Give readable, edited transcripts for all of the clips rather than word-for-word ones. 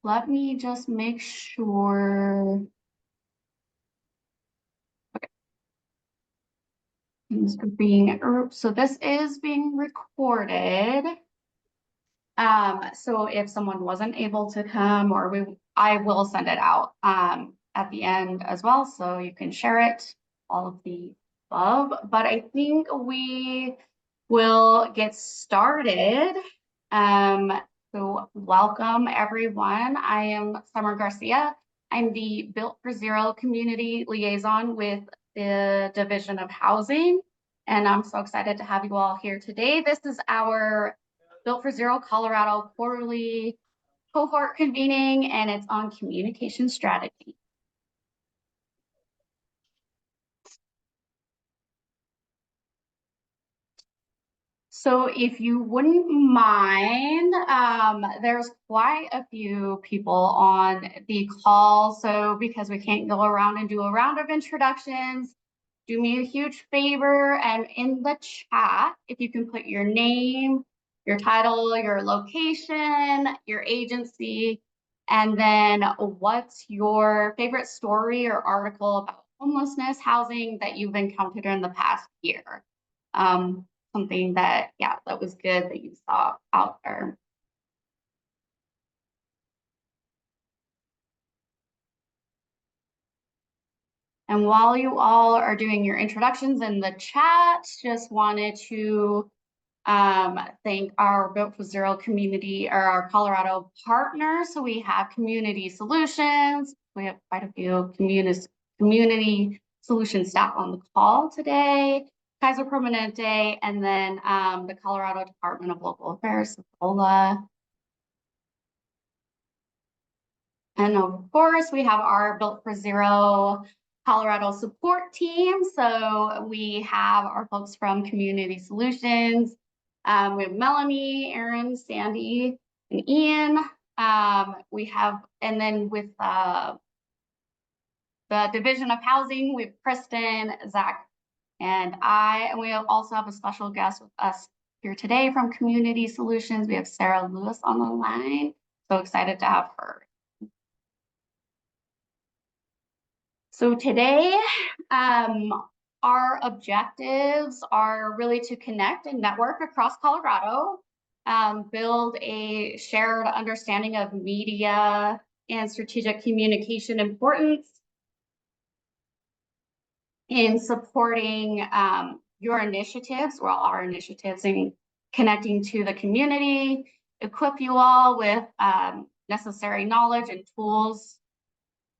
let me just make sure. Things are being, so this is being recorded. So if someone wasn't able to come, I will send it out at the end as well, so you can share it, all of the above. But I think we will get started. So welcome everyone. I am Summer Garcia. I'm the Built for Zero Community Liaison with the Division of Housing, and I'm so excited to have you all here today. This is our Built for Zero Colorado quarterly cohort convening, and it's on communication strategy. So if you wouldn't mind, there's quite a few people on the call. So because we can't go around and do a round of introductions, do me a huge favor and in the chat, if you can put your name, your title, your location, your agency, and then what's your favorite story or article about homelessness, housing that you've encountered in the past year. Something that, yeah, that was good that you saw out there. And while you all are doing your introductions in the chat, just wanted to thank our Built for Zero community or our Colorado partners. So we have Community Solutions. We have quite a few community solution staff on the call today. Kaiser Permanente, and then the Colorado Department of Local Affairs, COLA. And of course, we have our Built for Zero Colorado support team. So we have our folks from Community Solutions. We have Melanie, Aaron, Sandy, and Ian. We have, and then with the Division of Housing, we have Kristen, Zach, and I. And we also have a special guest with us here today from Community Solutions. We have Sarah Lewis on the line. So excited to have her. So today, our objectives are really to connect and network across Colorado, build a shared understanding of media and strategic communication importance in supporting your initiatives, well, our initiatives in connecting to the community, equip you all with necessary knowledge and tools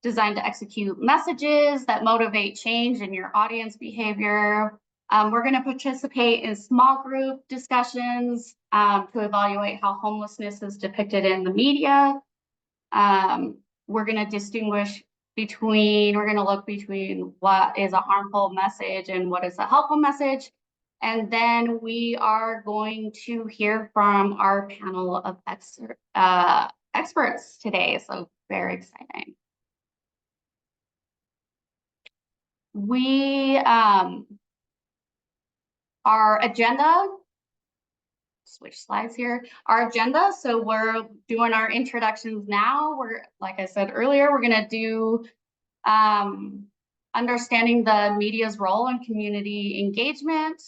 designed to execute messages that motivate change in your audience behavior. We're going to participate in small group discussions to evaluate how homelessness is depicted in the media. We're going to distinguish between, we're going to look between what is a harmful message and what is a helpful message. And then we are going to hear from our panel of experts today. So very exciting. We, our agenda, switch slides here, our agenda. So we're doing our introductions now. We're, like I said earlier, we're gonna do understanding the media's role in community engagement.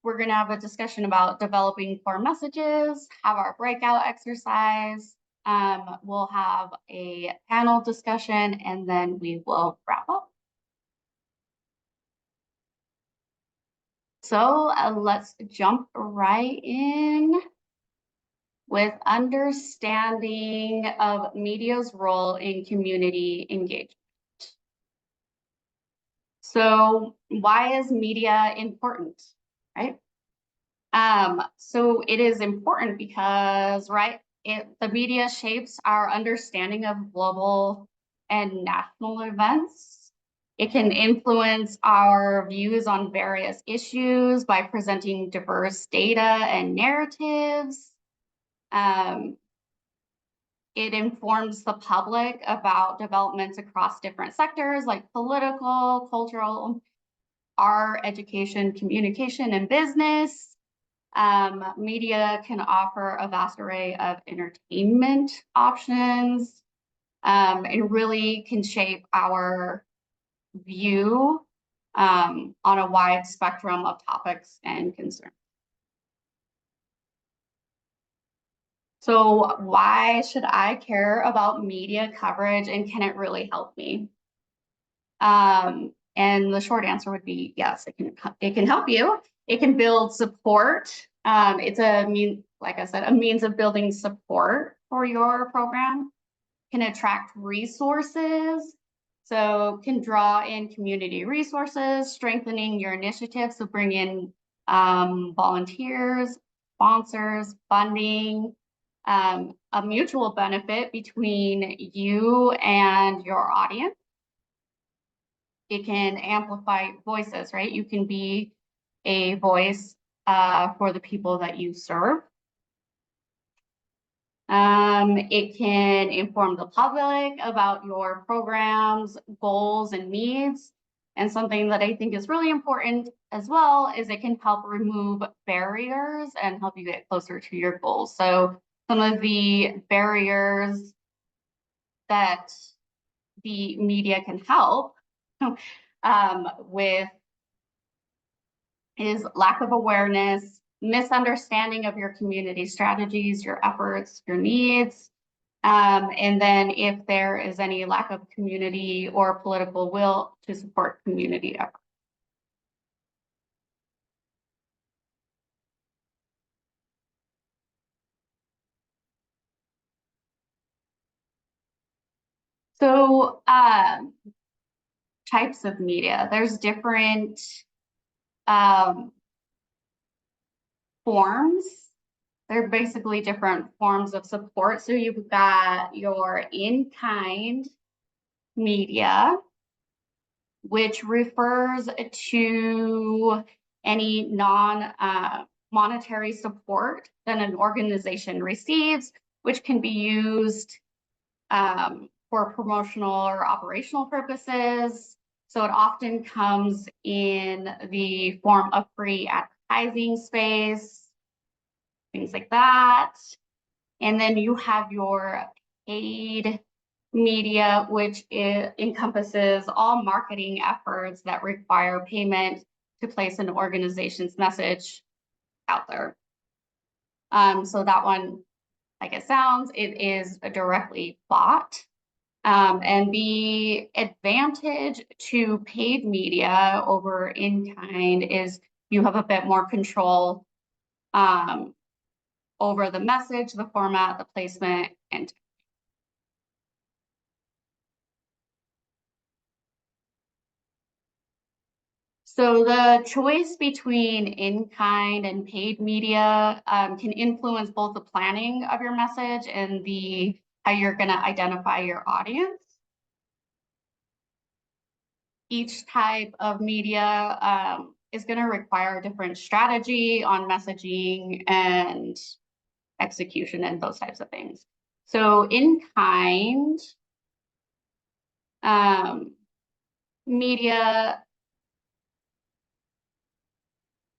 We're gonna have a discussion about developing core messages, have our breakout exercise. We'll have a panel discussion, and then we will wrap up. So let's jump right in with understanding of media's role in community engagement. So why is media important, right? So it is important because, right, the media shapes our understanding of global and national events. It can influence our views on various issues by presenting diverse data and narratives. It informs the public about developments across different sectors like political, cultural, art, education, communication, and business. Media can offer a vast array of entertainment options, and really can shape our view on a wide spectrum of topics and concerns. So why should I care about media coverage, and can it really help me? And the short answer would be yes, it can help you. It can build support. It's like I said, a means of building support for your program. Can attract resources. So can draw in community resources, strengthening your initiative. So bring in volunteers, sponsors, funding, a mutual benefit between you and your audience. It can amplify voices, right? You can be a voice for the people that you serve. It can inform the public about your programs, goals, and needs. And something that I think is really important as well is it can help remove barriers and help you get closer to your goals. So some of the barriers that the media can help with is lack of awareness, misunderstanding of your community strategies, your efforts, your needs. And then if there is any lack of community or political will to support community efforts. So types of media, there's different forms. They're basically different forms of support. So you've got your in-kind media, which refers to any non-monetary support that an organization receives, which can be used for promotional or operational purposes. So it often comes in the form of free advertising space, things like that. And then you have your paid media, which encompasses all marketing efforts that require payment to place an organization's message out there. So that one, like it sounds, it is directly bought. And the advantage to paid media over in-kind is you have a bit more control over the message, the format, the placement, and so the choice between in-kind and paid media can influence both the planning of your message and how you're going to identify your audience. Each type of media is going to require a different strategy on messaging and execution and those types of things. So in-kind media,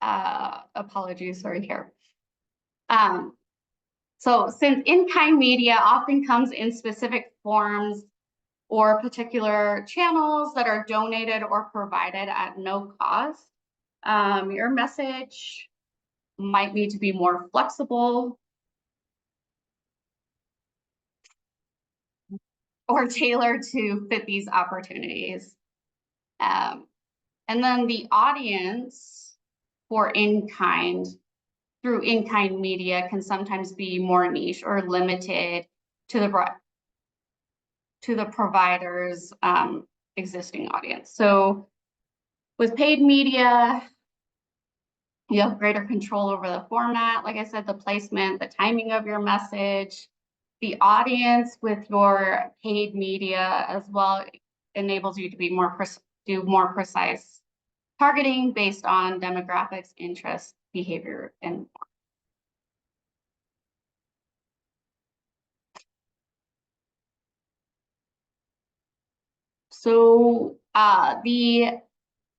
apologies, sorry here. So since in-kind media often comes in specific forms or particular channels that are donated or provided at no cost, your message might need to be more flexible or tailored to fit these opportunities. And then the audience for in-kind through in-kind media can sometimes be more niche or limited to the provider's existing audience. So with paid media, you have greater control over the format, like I said, the placement, the timing of your message. The audience with your paid media as well enables you to be do more precise targeting based on demographics, interests, behavior, and more. So the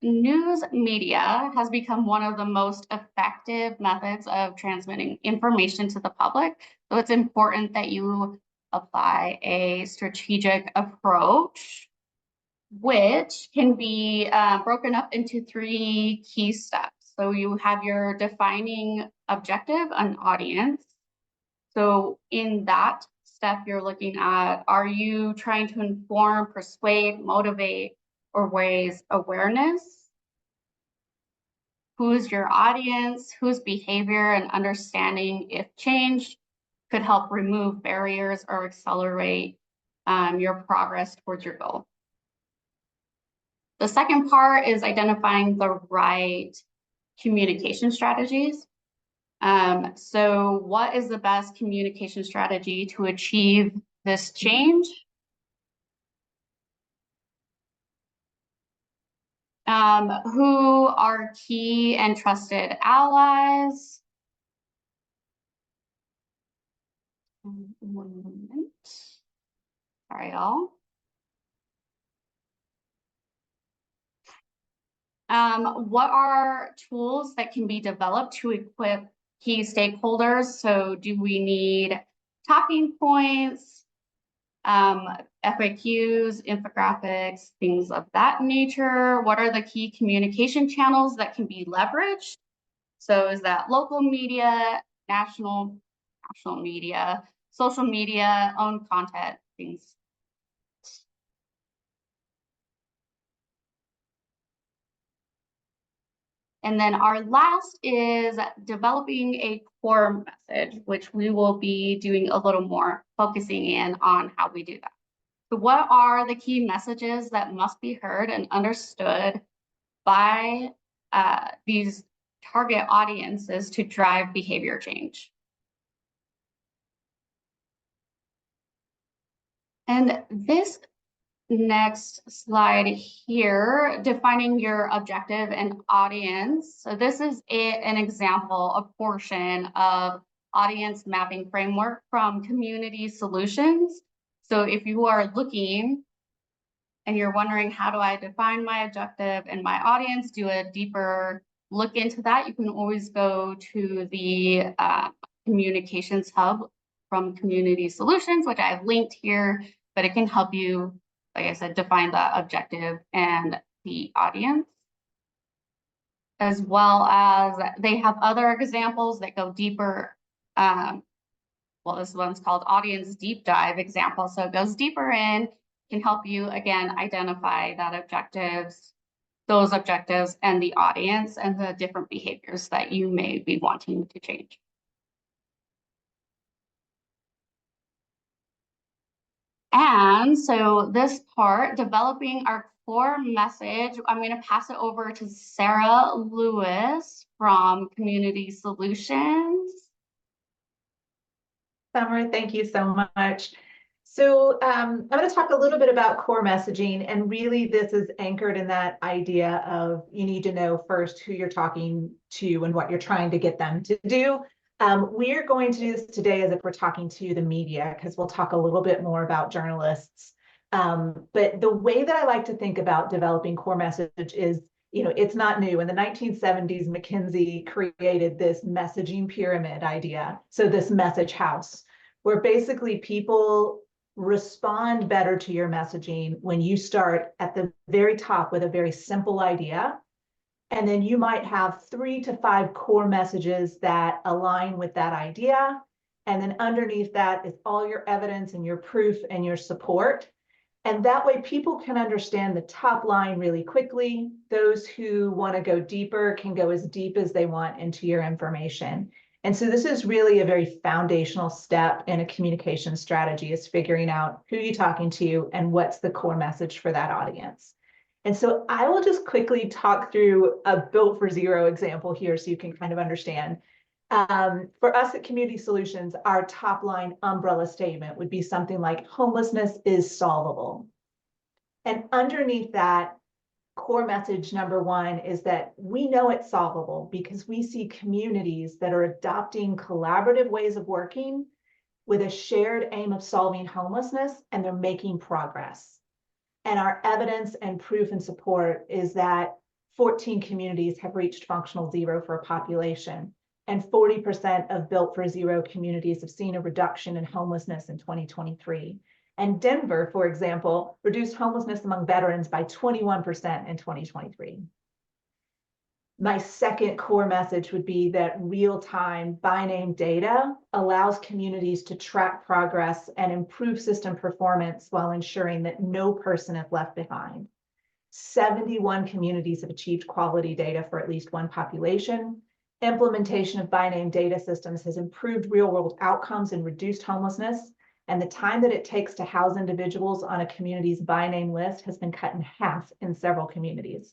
news media has become one of the most effective methods of transmitting information to the public. So it's important that you apply a strategic approach, which can be broken up into 3 key steps. So you have your defining objective and audience. So in that step, you're looking at, are you trying to inform, persuade, motivate, or raise awareness? Who's your audience? Whose behavior and understanding, if changed, could help remove barriers or accelerate your progress towards your goal? The second part is identifying the right communication strategies. So what is the best communication strategy to achieve this change? Who are key and trusted allies? One moment. Sorry, y'all. What are tools that can be developed to equip key stakeholders? So do we need talking points, FAQs, infographics, things of that nature? What are the key communication channels that can be leveraged? So is that local media, national media, social media, own content, things? And then our last is developing a core message, which we will be doing a little more focusing in on how we do that. So what are the key messages that must be heard and understood by these target audiences to drive behavior change? And this next slide here, defining your objective and audience. So this is an example, a portion of audience mapping framework from Community Solutions. So if you are looking and you're wondering, how do I define my objective and my audience, do a deeper look into that, you can always go to the communications hub from Community Solutions, which I've linked here, but it can help you, like I said, define the objective and the audience, as well as they have other examples that go deeper. Well, this one's called Audience Deep Dive example. So it goes deeper in, can help you, again, identify those objectives and the audience and the different behaviors that you may be wanting to change. And so this part, developing our core message, I'm going to pass it over to Sarah Lewis from Community Solutions. Summer, thank you so much. So I'm going to talk a little bit about core messaging, and really this is anchored in that idea of you need to know first who you're talking to and what you're trying to get them to do. We're going to do this today as if we're talking to the media, because we'll talk a little bit more about journalists. But the way that I like to think about developing core message is, it's not new. In the 1970s, McKinsey created this messaging pyramid idea. So this message house, where basically people respond better to your messaging when you start at the very top with a very simple idea. And then you might have 3 to 5 core messages that align with that idea. And then underneath that is all your evidence and your proof and your support. And that way people can understand the top line really quickly. Those who want to go deeper can go as deep as they want into your information. And so this is really a very foundational step in a communication strategy, is figuring out who you're talking to and what's the core message for that audience. And so I will just quickly talk through a Built for Zero example here so you can kind of understand. For us at Community Solutions, our top line umbrella statement would be something like homelessness is solvable. And underneath that, core message number 1 is that we know it's solvable because we see communities that are adopting collaborative ways of working with a shared aim of solving homelessness, and they're making progress. And our evidence and proof and support is that 14 communities have reached functional zero for a population, and 40% of Built for Zero communities have seen a reduction in homelessness in 2023. And Denver, for example, reduced homelessness among veterans by 21% in 2023. My second core message would be that real-time by name data allows communities to track progress and improve system performance while ensuring that no person is left behind. 71 communities have achieved quality data for at least one population. Implementation of by name data systems has improved real-world outcomes and reduced homelessness, and the time that it takes to house individuals on a community's by name list has been cut in half in several communities.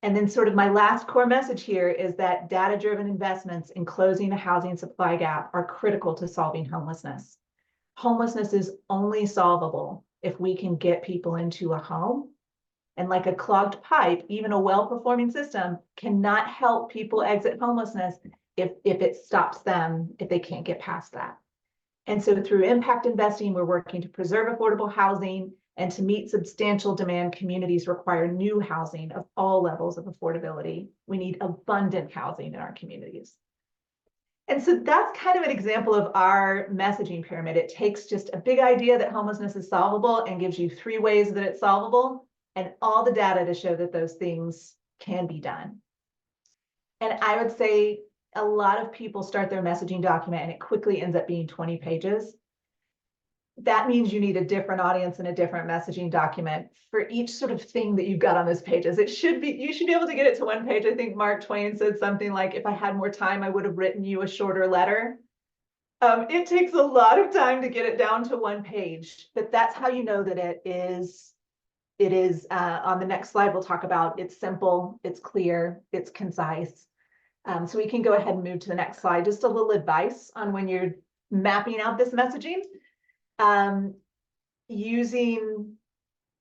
And then sort of my last core message here is that data-driven investments in closing the housing supply gap are critical to solving homelessness. Homelessness is only solvable if we can get people into a home. And like a clogged pipe, even a well-performing system cannot help people exit homelessness if it stops them, if they can't get past that. And so through impact investing, we're working to preserve affordable housing, and to meet substantial demand, communities require new housing of all levels of affordability. We need abundant housing in our communities. And so that's kind of an example of our messaging pyramid. It takes just a big idea that homelessness is solvable and gives you 3 ways that it's solvable and all the data to show that those things can be done. And I would say a lot of people start their messaging document and it quickly ends up being 20 pages. That means you need a different audience and a different messaging document for each sort of thing that you've got on those pages. You should be able to get it to 1 page. I think Mark Twain said something like, if I had more time, I would have written you a shorter letter. It takes a lot of time to get it down to 1 page, but that's how you know that it is on the next slide, we'll talk about it's simple, it's clear, it's concise. So we can go ahead and move to the next slide. Just a little advice on when you're mapping out this messaging. Using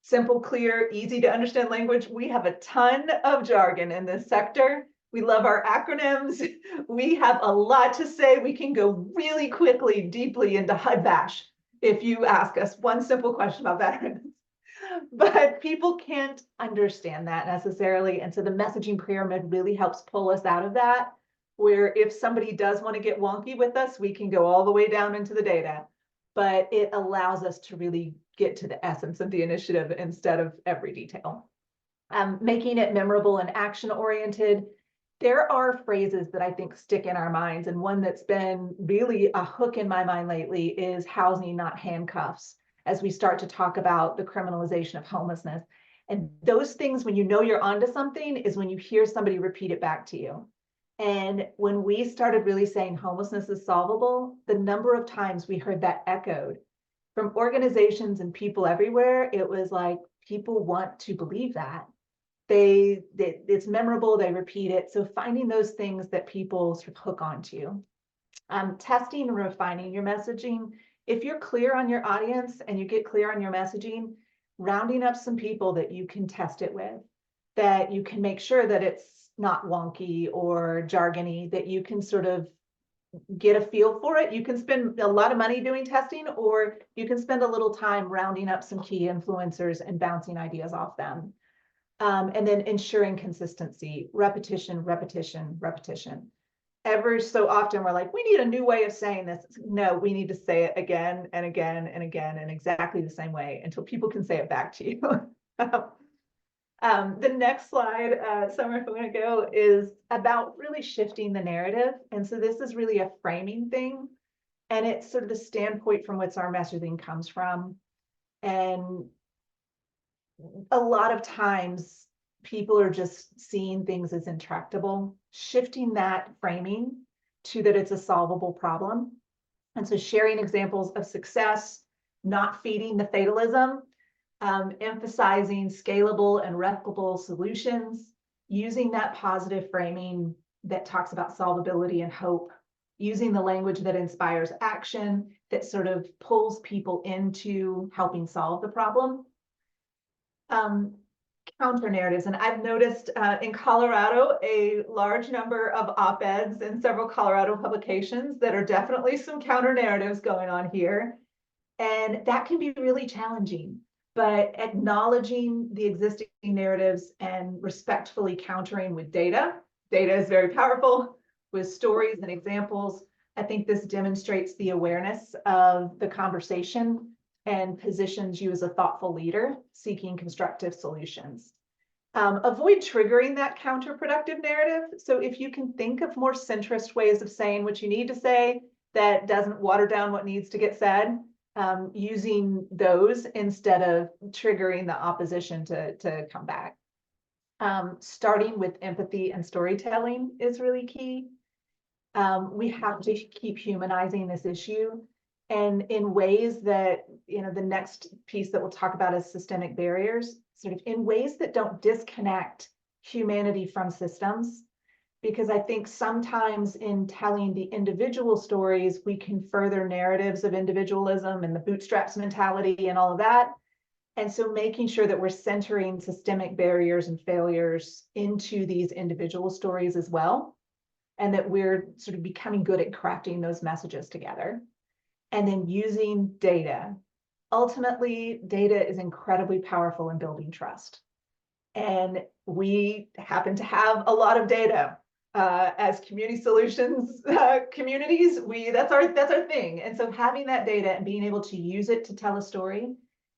simple, clear, easy to understand language. We have a ton of jargon in this sector. We love our acronyms. We have a lot to say. We can go really quickly, deeply into HUD bash if you ask us one simple question about veterans. But people can't understand that necessarily. And so the messaging pyramid really helps pull us out of that, where if somebody does want to get wonky with us, we can go all the way down into the data. But it allows us to really get to the essence of the initiative instead of every detail. Making it memorable and action-oriented. There are phrases that I think stick in our minds, and one that's been really a hook in my mind lately is housing, not handcuffs, as we start to talk about the criminalization of homelessness. And those things, when you know you're onto something, is when you hear somebody repeat it back to you. And when we started really saying homelessness is solvable, the number of times we heard that echoed from organizations and people everywhere, it was like people want to believe that. It's memorable, they repeat it. So finding those things that people sort of hook onto. Testing and refining your messaging. If you're clear on your audience and you get clear on your messaging, rounding up some people that you can test it with, that you can make sure that it's not wonky or jargony, that you can sort of get a feel for it. You can spend a lot of money doing testing, or you can spend a little time rounding up some key influencers and bouncing ideas off them. And then ensuring consistency, repetition, repetition, repetition. Ever so often we're like, we need a new way of saying this. No, we need to say it again and again and again in exactly the same way until people can say it back to you. The next slide, Summer, if we want to go, is about really shifting the narrative. And so this is really a framing thing. And it's sort of the standpoint from which our messaging comes from. And a lot of times people are just seeing things as intractable, shifting that framing to that it's a solvable problem. And so sharing examples of success, not feeding the fatalism, emphasizing scalable and replicable solutions, using that positive framing that talks about solvability and hope, using the language that inspires action, that sort of pulls people into helping solve the problem. Counter narratives, and I've noticed in Colorado a large number of op-eds in several Colorado publications that are definitely some counter narratives going on here, and that can be really challenging. but acknowledging the existing narratives and respectfully countering with data. Data is very powerful, with stories and examples. I think this demonstrates the awareness of the conversation and positions you as a thoughtful leader seeking constructive solutions. Avoid triggering that counterproductive narrative. So if you can think of more centrist ways of saying what you need to say that doesn't water down what needs to get said, using those instead of triggering the opposition to come back. Starting with empathy and storytelling is really key. We have to keep humanizing this issue, and in ways that, the next piece that we'll talk about is systemic barriers, sort of in ways that don't disconnect humanity from systems. Because I think sometimes in telling the individual stories, we can further narratives of individualism and the bootstraps mentality and all of that. And so making sure that we're centering systemic barriers and failures into these individual stories as well, and that we're sort of becoming good at crafting those messages together. And then using data. Ultimately, data is incredibly powerful in building trust. And we happen to have a lot of data. As community solutions communities, that's our thing. And so having that data and being able to use it to tell a story,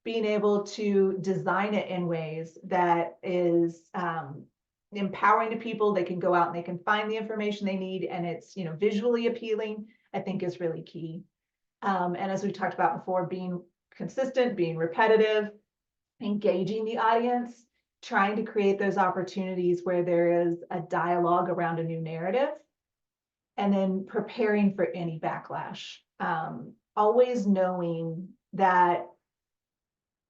being able to design it in ways that is empowering to people, they can go out and they can find the information they need, and it's visually appealing, I think is really key. And as we talked about before, being consistent, being repetitive, engaging the audience, trying to create those opportunities where there is a dialogue around a new narrative, and then preparing for any backlash. Always knowing that,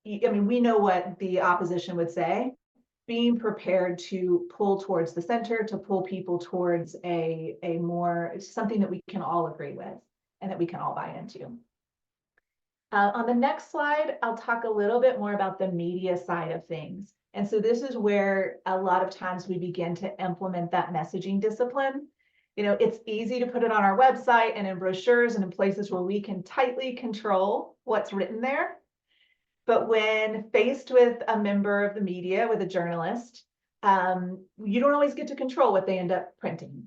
we know what the opposition would say, being prepared to pull towards the center, to pull people towards a more, something that we can all agree with and that we can all buy into. On the next slide, I'll talk a little bit more about the media side of things. And so this is where a lot of times we begin to implement that messaging discipline. It's easy to put it on our website and in brochures and in places where we can tightly control what's written there. But when faced with a member of the media, with a journalist, you don't always get to control what they end up printing.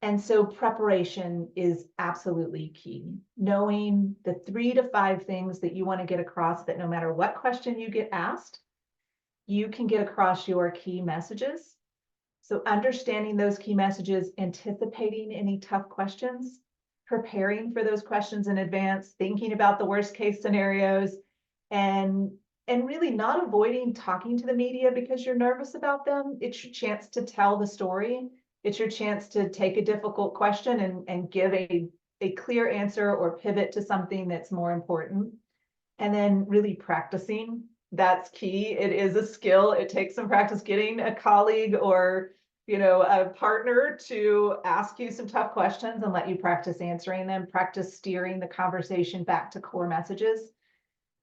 And so preparation is absolutely key. Knowing the 3 to 5 things that you want to get across, that no matter what question you get asked, you can get across your key messages. So understanding those key messages, anticipating any tough questions, preparing for those questions in advance, thinking about the worst case scenarios, and really not avoiding talking to the media because you're nervous about them. It's your chance to tell the story. It's your chance to take a difficult question and give a clear answer or pivot to something that's more important. And then really practicing, that's key. It is a skill. It takes some practice getting a colleague or a partner to ask you some tough questions and let you practice answering them, practice steering the conversation back to core messages.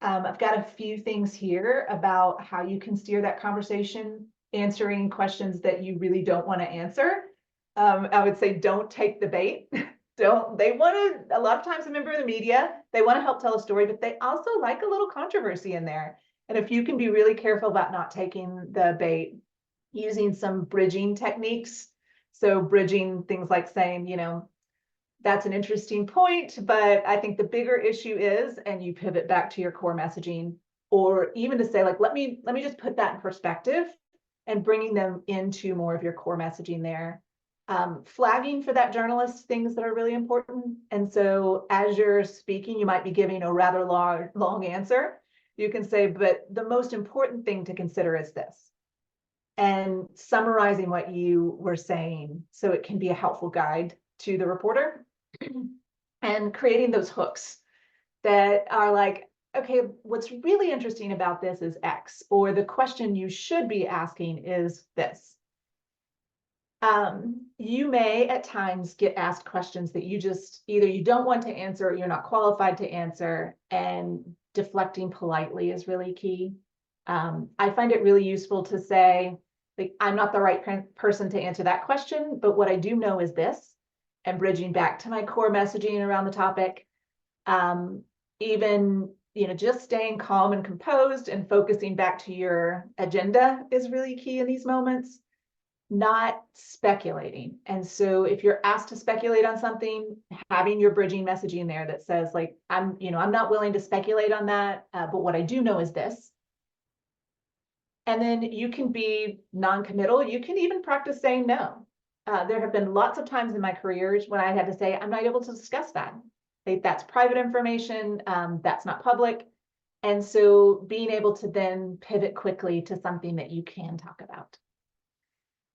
I've got a few things here about how you can steer that conversation, answering questions that you really don't want to answer. I would say don't take the bait. A lot of times a member of the media, they want to help tell a story, but they also like a little controversy in there. And if you can be really careful about not taking the bait, using some bridging techniques. So bridging things like saying, that's an interesting point, but I think the bigger issue is, and you pivot back to your core messaging, or even to say, like, let me just put that in perspective, and bringing them into more of your core messaging there. Flagging for that journalist things that are really important. And so as you're speaking, you might be giving a rather long answer. You can say, but the most important thing to consider is this. And summarizing what you were saying so it can be a helpful guide to the reporter. And creating those hooks that are like, okay, what's really interesting about this is X, or the question you should be asking is this. You may at times get asked questions that you just either you don't want to answer or you're not qualified to answer, and deflecting politely is really key. I find it really useful to say, like, I'm not the right person to answer that question, but what I do know is this, and bridging back to my core messaging around the topic. Even just staying calm and composed and focusing back to your agenda is really key in these moments, not speculating. And so if you're asked to speculate on something, having your bridging messaging there that says like, I'm not willing to speculate on that, but what I do know is this. And then you can be non-committal. You can even practice saying no. There have been lots of times in my careers when I had to say, I'm not able to discuss that. That's private information. That's not public. And so being able to then pivot quickly to something that you can talk about.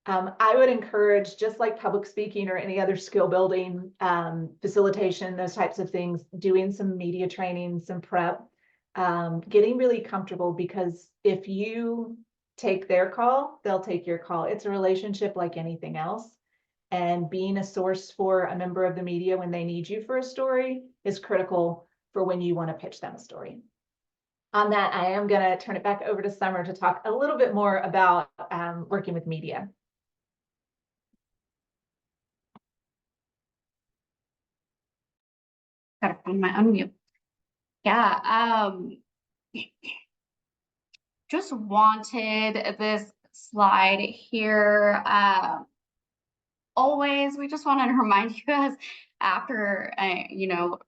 I would encourage, just like public speaking or any other skill building, facilitation, those types of things, doing some media training, some prep, getting really comfortable, because if you take their call, they'll take your call. It's a relationship like anything else. And being a source for a member of the media when they need you for a story is critical for when you want to pitch them a story. On that, I am going to turn it back over to Summer to talk a little bit more about working with media. Gotta find my unmute. Yeah, just wanted this slide here. Always, we just wanted to remind you guys after,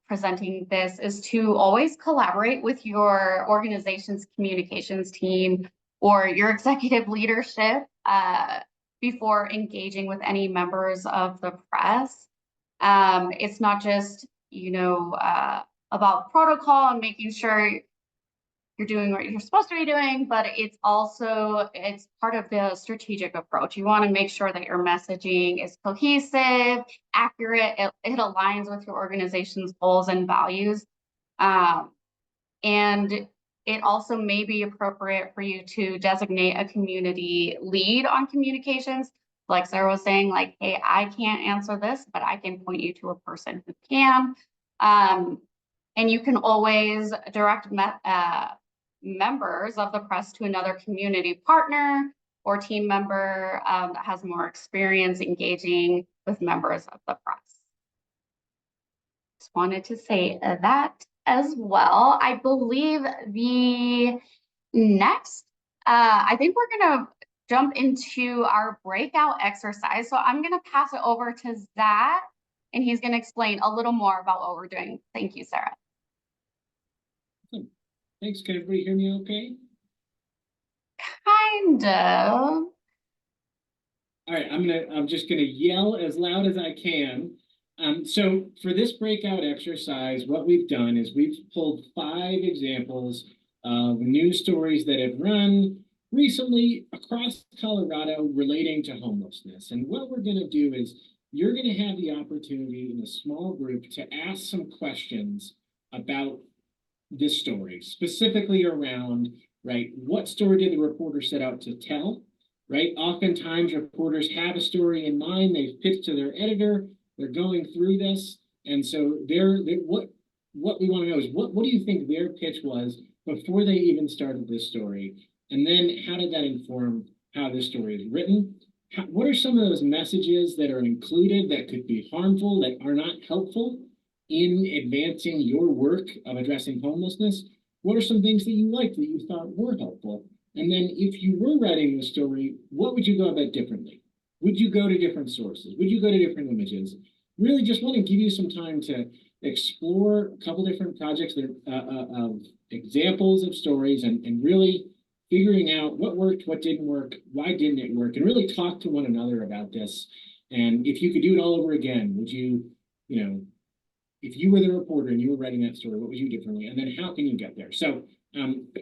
presenting this, is to always collaborate with your organization's communications team or your executive leadership before engaging with any members of the press. It's not just, about protocol and making sure you're doing what you're supposed to be doing, but it's part of the strategic approach. You want to make sure that your messaging is cohesive, accurate, it aligns with your organization's goals and values. And it also may be appropriate for you to designate a community lead on communications. Like Sarah was saying, like, hey, I can't answer this, but I can point you to a person who can. And you can always direct members of the press to another community partner or team member that has more experience engaging with members of the press. Just wanted to say that as well. I believe the next, I think we're gonna jump into our breakout exercise. So I'm gonna pass it over to Zach, and he's gonna explain a little more about what we're doing. Thank you, Sarah. Thanks. Can everybody hear me okay? Kind of. All right, I'm just gonna yell as loud as I can. So for this breakout exercise, what we've done is we've pulled 5 examples of news stories that have run recently across Colorado relating to homelessness. And what we're gonna do is you're gonna have the opportunity in a small group to ask some questions about this story, specifically around, right, what story did the reporter set out to tell, right? Oftentimes reporters have a story in mind, they've pitched to their editor, they're going through this, and so what we want to know is what do you think their pitch was before they even started this story, and then how did that inform how this story is written? What are some of those messages that are included that could be harmful, that are not helpful in advancing your work of addressing homelessness? What are some things that you liked that you thought were helpful? And then if you were writing the story, what would you go about differently? Would you go to different sources? Would you go to different images? Really just want to give you some time to explore a couple different projects that of examples of stories and really figuring out what worked, what didn't work, why didn't it work, and really talk to one another about this. And if you could do it all over again, would you, if you were the reporter and you were writing that story, what would you do differently? And then how can you get there? So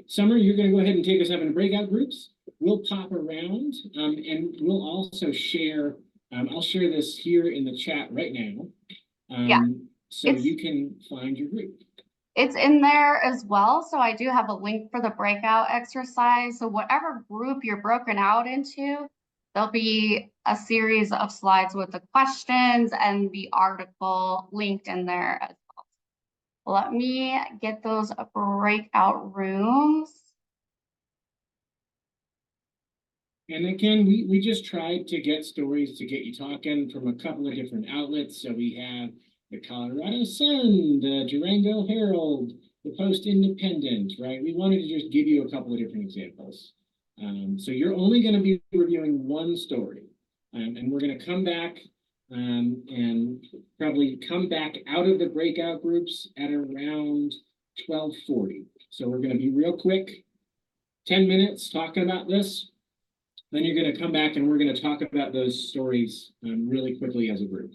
Summer, you're going to go ahead and take us up in breakout groups. We'll pop around and we'll also share, I'll share this here in the chat right now. So you can find your group. It's in there as well. So I do have a link for the breakout exercise. So whatever group you're broken out into, there'll be a series of slides with the questions and the article linked in there as well. Let me get those breakout rooms. And again, we just tried to get stories to get you talking from a couple of different outlets. So we have the Colorado Sun, the Durango Herald, the Post-Independent, right? We wanted to just give you a couple of different examples. So you're only going to be reviewing one story, and we're going to come back and probably come back out of the breakout groups at around 12:40. So we're going to be real quick, 10 minutes talking about this. Then you're going to come back and we're going to talk about those stories really quickly as a group.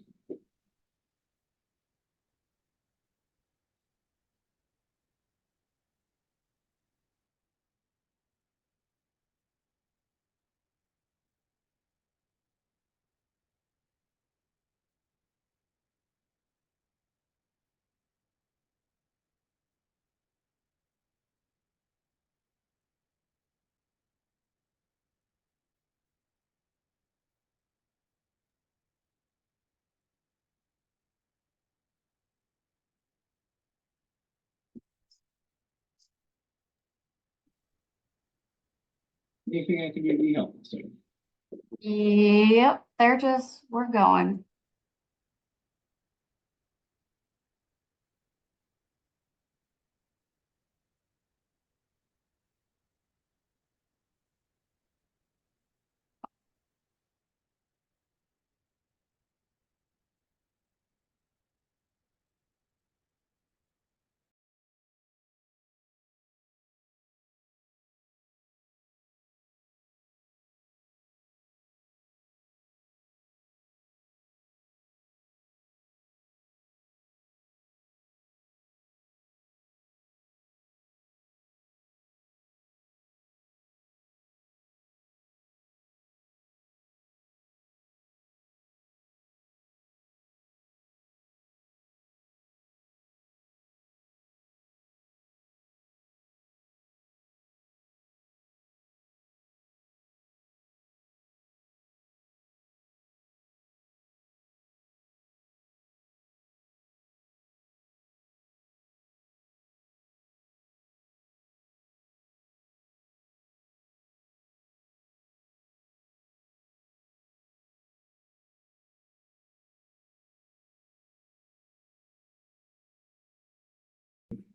Anything I can do to be helpful? So. Yep, we're going.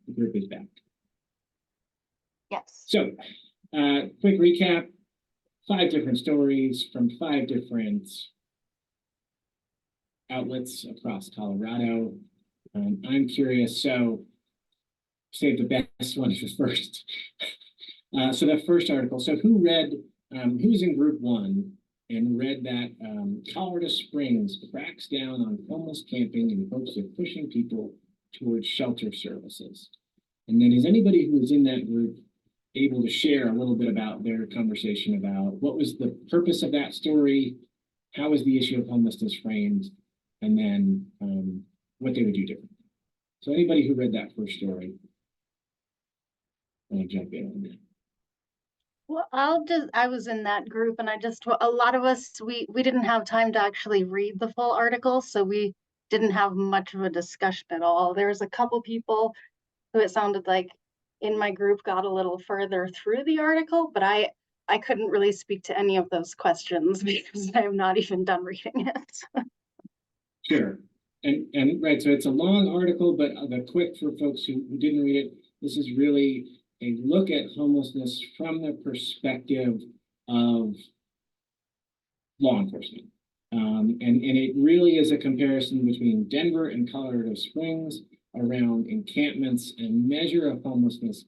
The group is back. Yes. So, quick recap, 5 different stories from 5 different outlets across Colorado. I'm curious, so save the best one for first. So the first article, so who's in group 1 and read that Colorado Springs cracks down on homeless camping in hopes of pushing people towards shelter services? And then is anybody who was in that group able to share a little bit about their conversation about what was the purpose of that story, how was the issue of homelessness framed, and then what they would do differently? So anybody who read that first story, want to jump in on that? Well, I was in that group and a lot of us, we didn't have time to actually read the full article. So we didn't have much of a discussion at all. There was a couple people who it sounded like in my group got a little further through the article, but I couldn't really speak to any of those questions because I have not even done reading it. Sure. And right, so it's a long article, but the quick for folks who didn't read it, this is really a look at homelessness from the perspective of law enforcement. And it really is a comparison between Denver and Colorado Springs around encampments and measure of homelessness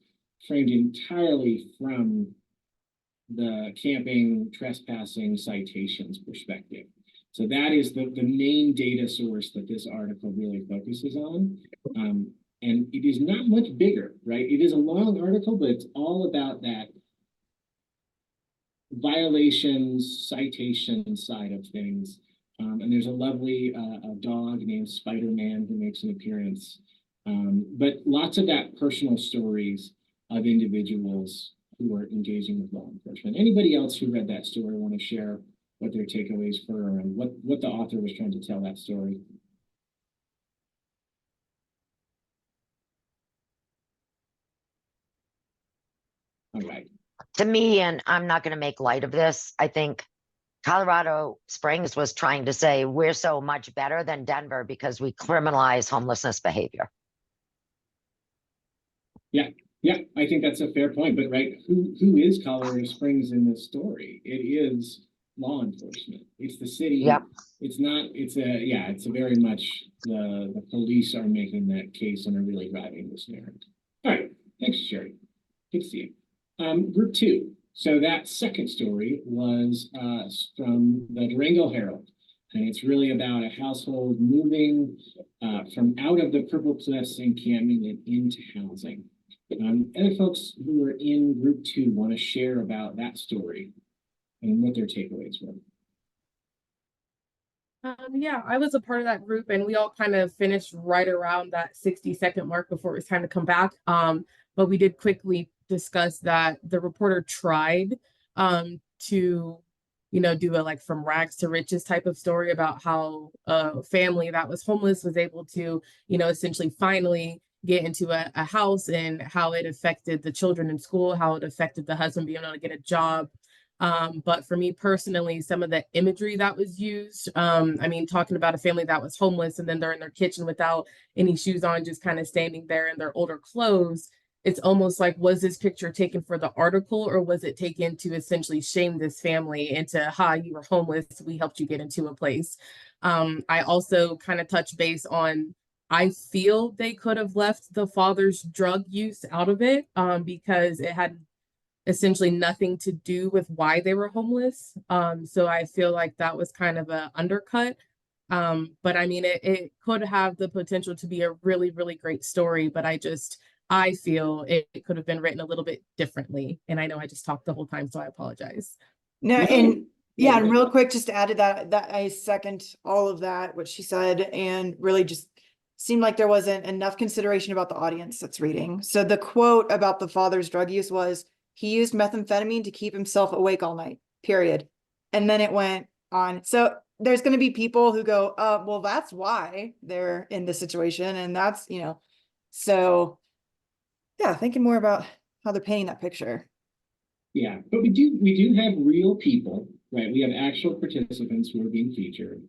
framed entirely from the camping, trespassing, citations perspective. So that is the main data source that this article really focuses on. And it is not much bigger, right? It is a long article, but it's all about that violations, citation side of things. And there's a lovely dog named Spider-Man who makes an appearance. But lots of that personal stories of individuals who are engaging with law enforcement. Anybody else who read that story want to share what their takeaways were and what the author was trying to tell that story? All right. To me, and I'm not going to make light of this, I think Colorado Springs was trying to say we're so much better than Denver because we criminalize homelessness behavior. Yeah, I think that's a fair point, but right, who is Colorado Springs in this story? It is law enforcement. It's the city. Yep. It's not, it's a very much the police are making that case and are really driving this narrative. All right, thanks, Sherry. Good to see you. Group 2. So that second story was from the Durango Herald. And it's really about a household moving from out of the Purple Cliffs encampment and into housing. Other folks who were in group 2 want to share about that story and what their takeaways were. Yeah, I was a part of that group and we all kind of finished right around that 60-second mark before it was time to come back. But we did quickly discuss that the reporter tried to, do a like from rags to riches type of story about how a family that was homeless was able to, essentially finally get into a house and how it affected the children in school, how it affected the husband being able to get a job. But for me personally, some of the imagery that was used, talking about a family that was homeless and then they're in their kitchen without any shoes on, just kind of standing there in their older clothes. It's almost like, was this picture taken for the article or was it taken to essentially shame this family into, you were homeless, we helped you get into a place. I also kind of touched base on, I feel they could have left the father's drug use out of it because it had essentially nothing to do with why they were homeless. So I feel like that was kind of an undercut. But I mean, it could have the potential to be a really, really great story, but I feel it could have been written a little bit differently. And I know I just talked the whole time, so I apologize. No, and yeah, and real quick, just to add to that I second all of that, what she said, and really just seemed like there wasn't enough consideration about the audience that's reading. So the quote about the father's drug use was, he used methamphetamine to keep himself awake all night, period. And then it went on. So there's going to be people who go, well, that's why they're in this situation. And that's, so yeah, thinking more about how they're painting that picture. Yeah, but we do have real people, right? We have actual participants who are being featured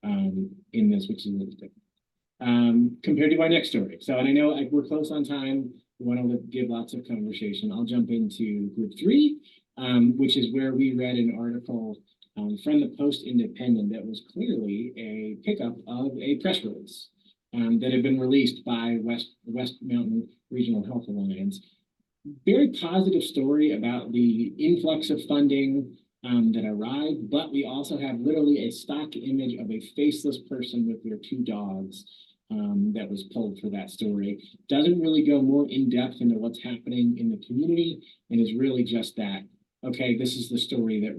in this, which is interesting. Compared to our next story. So, and I know we're close on time. We want to give lots of conversation. I'll jump into group 3, which is where we read an article from the Post-Independent that was clearly a pickup of a press release that had been released by West Mountain Regional Health Alliance. Very positive story about the influx of funding that arrived, but we also have literally a stock image of a faceless person with their 2 dogs that was pulled for that story. Doesn't really go more in depth into what's happening in the community, and is really just that, okay, this is the story that,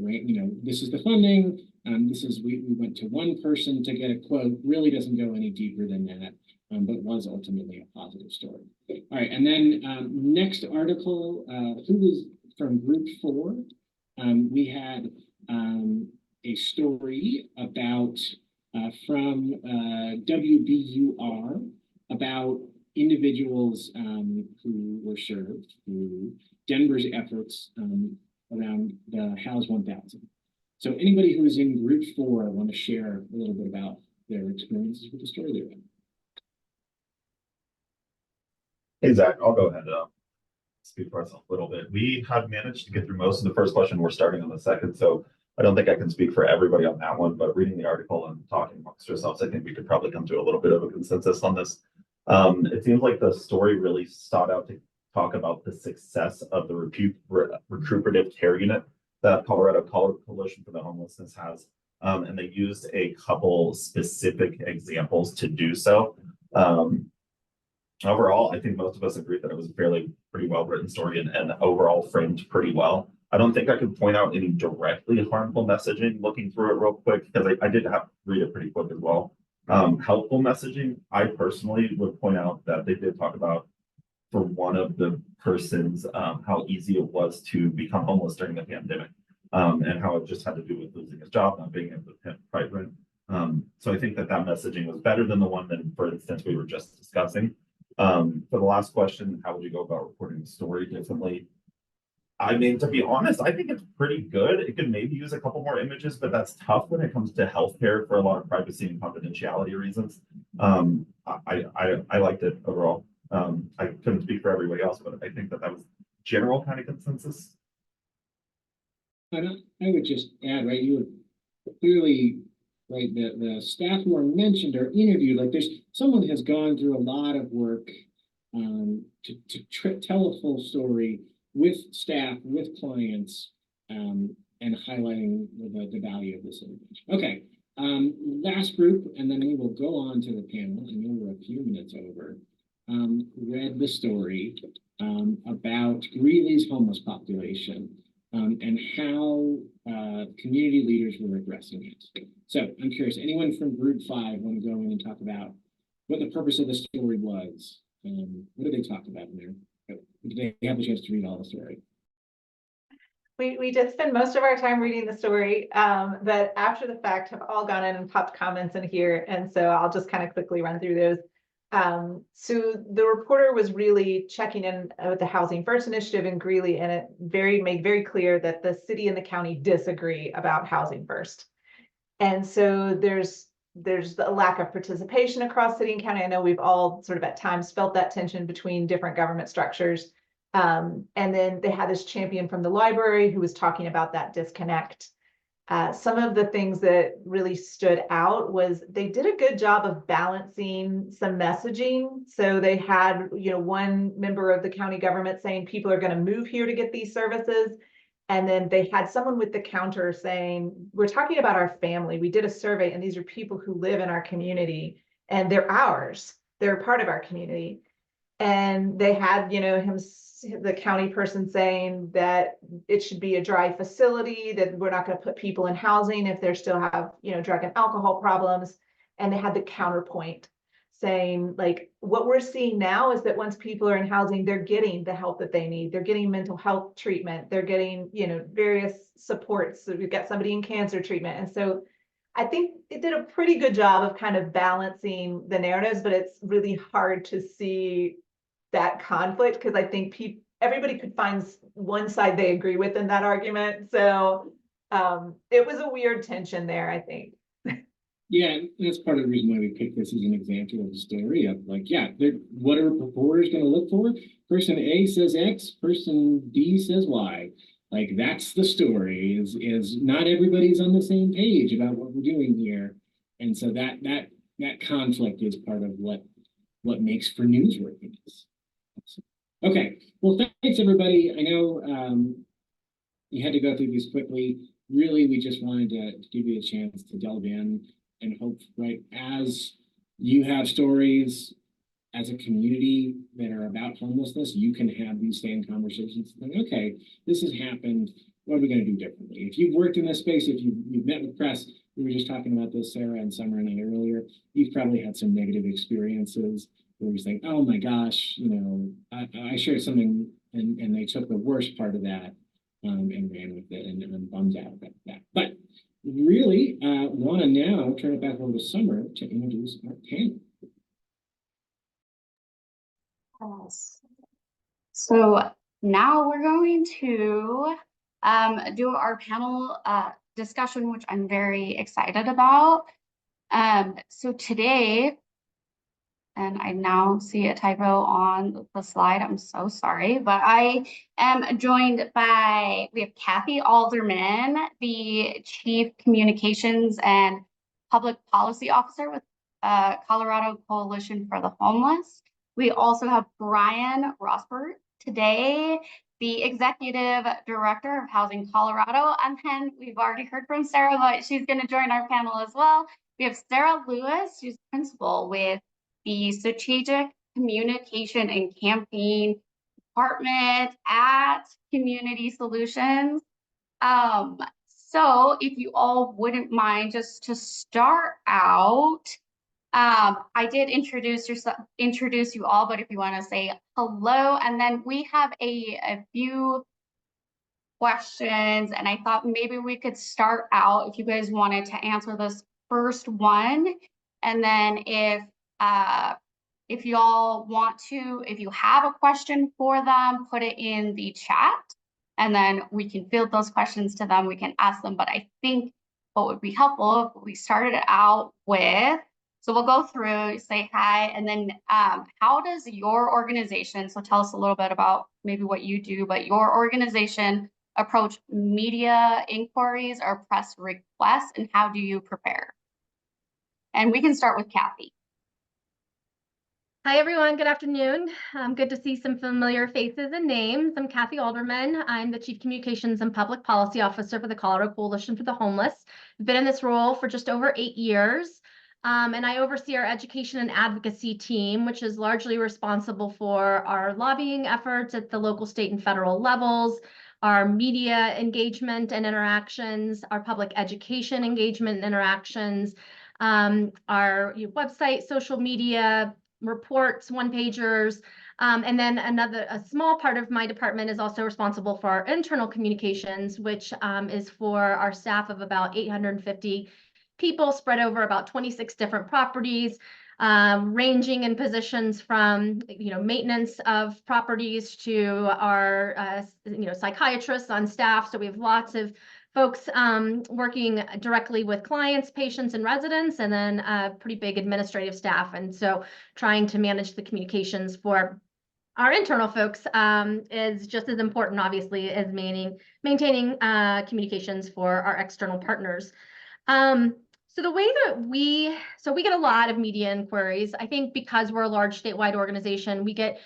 this is the funding. We went to one person to get a quote, really doesn't go any deeper than that, but was ultimately a positive story. All right, and then next article, who was from group 4? We had a story about from WBUR about individuals who were served through Denver's efforts around the House 1000. So anybody who is in group 4 want to share a little bit about their experiences with the story they're in. Hey, Zach, I'll go ahead and speak for ourselves a little bit. We have managed to get through most of the first question. We're starting on the second, so I don't think I can speak for everybody on that one, but reading the article and talking amongst ourselves, I think we could probably come to a little bit of a consensus on this. It seems like the story really sought out to talk about the success of the recuperative care unit that Colorado Coalition for the Homelessness has. And they used a couple specific examples to do so. Overall, I think most of us agree that it was a pretty well written story and overall framed pretty well. I don't think I could point out any directly harmful messaging looking through it real quick, because I did have to read it pretty quick as well. Helpful messaging, I personally would point out that they did talk about, for one of the persons, how easy it was to become homeless during the pandemic, and how it just had to do with losing his job, not being able to pay private rent. So I think that messaging was better than the one that, for instance, we were just discussing. For the last question, how would you go about reporting the story differently? I mean, to be honest, I think it's pretty good. It could maybe use a couple more images, but that's tough when it comes to healthcare for a lot of privacy and confidentiality reasons. I liked it overall. I couldn't speak for everybody else, but I think that was general kind of consensus. I would just add, right, you were clearly, right, the staff who are mentioned or interviewed, like someone has gone through a lot of work to tell a full story with staff, with clients, and highlighting the value of this information. Okay, last group, and then we will go on to the panel. I know we're a few minutes over. Read the story about Greeley's homeless population and how community leaders were addressing it. So I'm curious, anyone from group 5 want to go in and talk about what the purpose of the story was? What did they talk about in there? Did they have a chance to read all the story? We did spend most of our time reading the story, but after the fact have all gone in and popped comments in here. And so I'll just kind of quickly run through those. So the reporter was really checking in with the Housing First initiative in Greeley, and it made very clear that the city and the county disagree about Housing First. And so there's a lack of participation across city and county. I know we've all sort of at times felt that tension between different government structures. And then they had this champion from the library who was talking about that disconnect. Some of the things that really stood out was they did a good job of balancing some messaging. So they had, one member of the county government saying people are going to move here to get these services. And then they had someone with the counter saying, we're talking about our family. We did a survey and these are people who live in our community and they're ours. They're part of our community. And they had, the county person saying that it should be a dry facility, that we're not going to put people in housing if they still have, drug and alcohol problems. And they had the counterpoint saying, like, what we're seeing now is that once people are in housing, they're getting the help that they need. They're getting mental health treatment. They're getting, various supports. So we've got somebody in cancer treatment. And so I think it did a pretty good job of kind of balancing the narratives, but it's really hard to see that conflict because I think everybody could find one side they agree with in that argument. So it was a weird tension there, I think. Yeah, that's part of the reason why we picked this as an example of the story of like, what are reporters going to look for? Person A says X, person B says Y. Like that's the story. Is not everybody's on the same page about what we're doing here, and so that conflict is part of what makes for newsworthiness. Okay, well, thanks everybody. I know you had to go through these quickly. Really, we just wanted to give you a chance to delve in and hope, right, as you have stories as a community that are about homelessness, you can have these same conversations. Like, okay, this has happened. What are we going to do differently? If you've worked in this space, if you've met with press, we were just talking about this, Sarah and Summer and I earlier, you've probably had some negative experiences where you think, oh my gosh, I shared something and they took the worst part of that and ran with it and I'm bummed out about that. But really want to now turn it back over to Summer to introduce our panel. So now we're going to do our panel discussion, which I'm very excited about. So today, and I now see a typo on the slide. I'm so sorry, but I am joined by, we have Kathy Alderman, the Chief Communications and Public Policy Officer with Colorado Coalition for the Homeless. We also have Brian Rosbert today, the Executive Director of Housing Colorado. And then we've already heard from Sarah, but she's going to join our panel as well. We have Sarah Lewis, who's principal with the Strategic Communication and Campaign Department at Community Solutions. So if you all wouldn't mind, just to start out, I did introduce you all, but if you want to say hello, and then we have a few questions, and I thought maybe we could start out if you guys wanted to answer this first one, and then if y'all want to, if you have a question for them, put it in the chat, and then we can field those questions to them. We can ask them, but I think what would be helpful if we started out with So we'll go through, say hi, and then how does your organization, so tell us a little bit about maybe what you do, but your organization approach media inquiries or press requests, and how do you prepare? And we can start with Kathy. Hi, everyone. Good afternoon. Good to see some familiar faces and names. I'm Kathy Alderman. I'm the Chief Communications and Public Policy Officer for the Colorado Coalition for the Homeless. I've been in this role for just over 8 years. And I oversee our education and advocacy team, which is largely responsible for our lobbying efforts at the local, state, and federal levels, our media engagement and interactions, our public education engagement and interactions, our website, social media, reports, one-pagers, and then a small part of my department is also responsible for our internal communications, which is for our staff of about 850 people spread over about 26 different properties, ranging in positions from maintenance of properties to our psychiatrists on staff. So we have lots of folks working directly with clients, patients, and residents, and then a pretty big administrative staff. And so trying to manage the communications for our internal folks is just as important, obviously, as maintaining communications for our external partners. So the way that we get a lot of media inquiries. I think because we're a large statewide organization, we get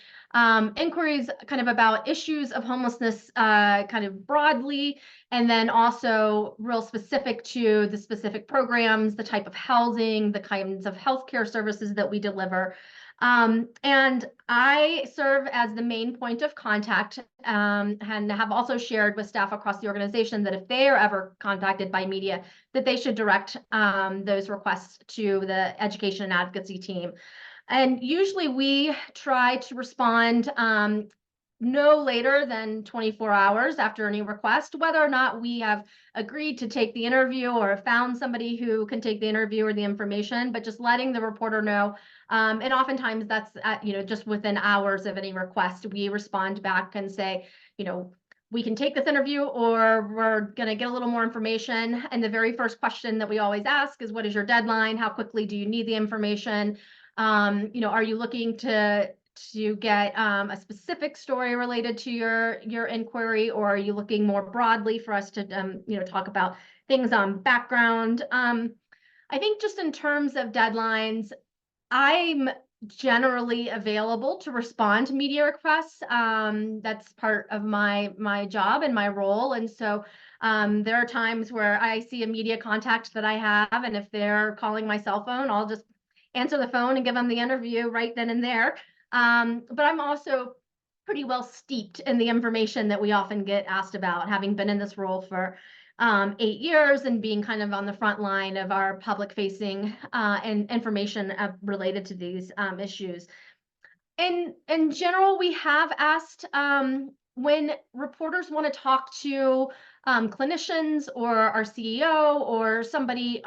inquiries kind of about issues of homelessness kind of broadly, and then also real specific to the specific programs, the type of housing, the kinds of healthcare services that we deliver. And I serve as the main point of contact and have also shared with staff across the organization that if they are ever contacted by media, that they should direct those requests to the education and advocacy team. And usually we try to respond no later than 24 hours after any request, whether or not we have agreed to take the interview or found somebody who can take the interview or the information, but just letting the reporter know. And oftentimes that's just within hours of any request, we respond back and say, we can take this interview or we're going to get a little more information. And the very first question that we always ask is, what is your deadline? How quickly do you need the information? Are you looking to get a specific story related to your inquiry, or are you looking more broadly for us to talk about things on background? I think just in terms of deadlines, I'm generally available to respond to media requests. That's part of my job and my role. And so there are times where I see a media contact that I have, and if they're calling my cell phone, I'll just answer the phone and give them the interview right then and there. But I'm also pretty well steeped in the information that we often get asked about, having been in this role for 8 years and being kind of on the front line of our public facing and information related to these issues. In general, we have asked when reporters want to talk to clinicians or our CEO or somebody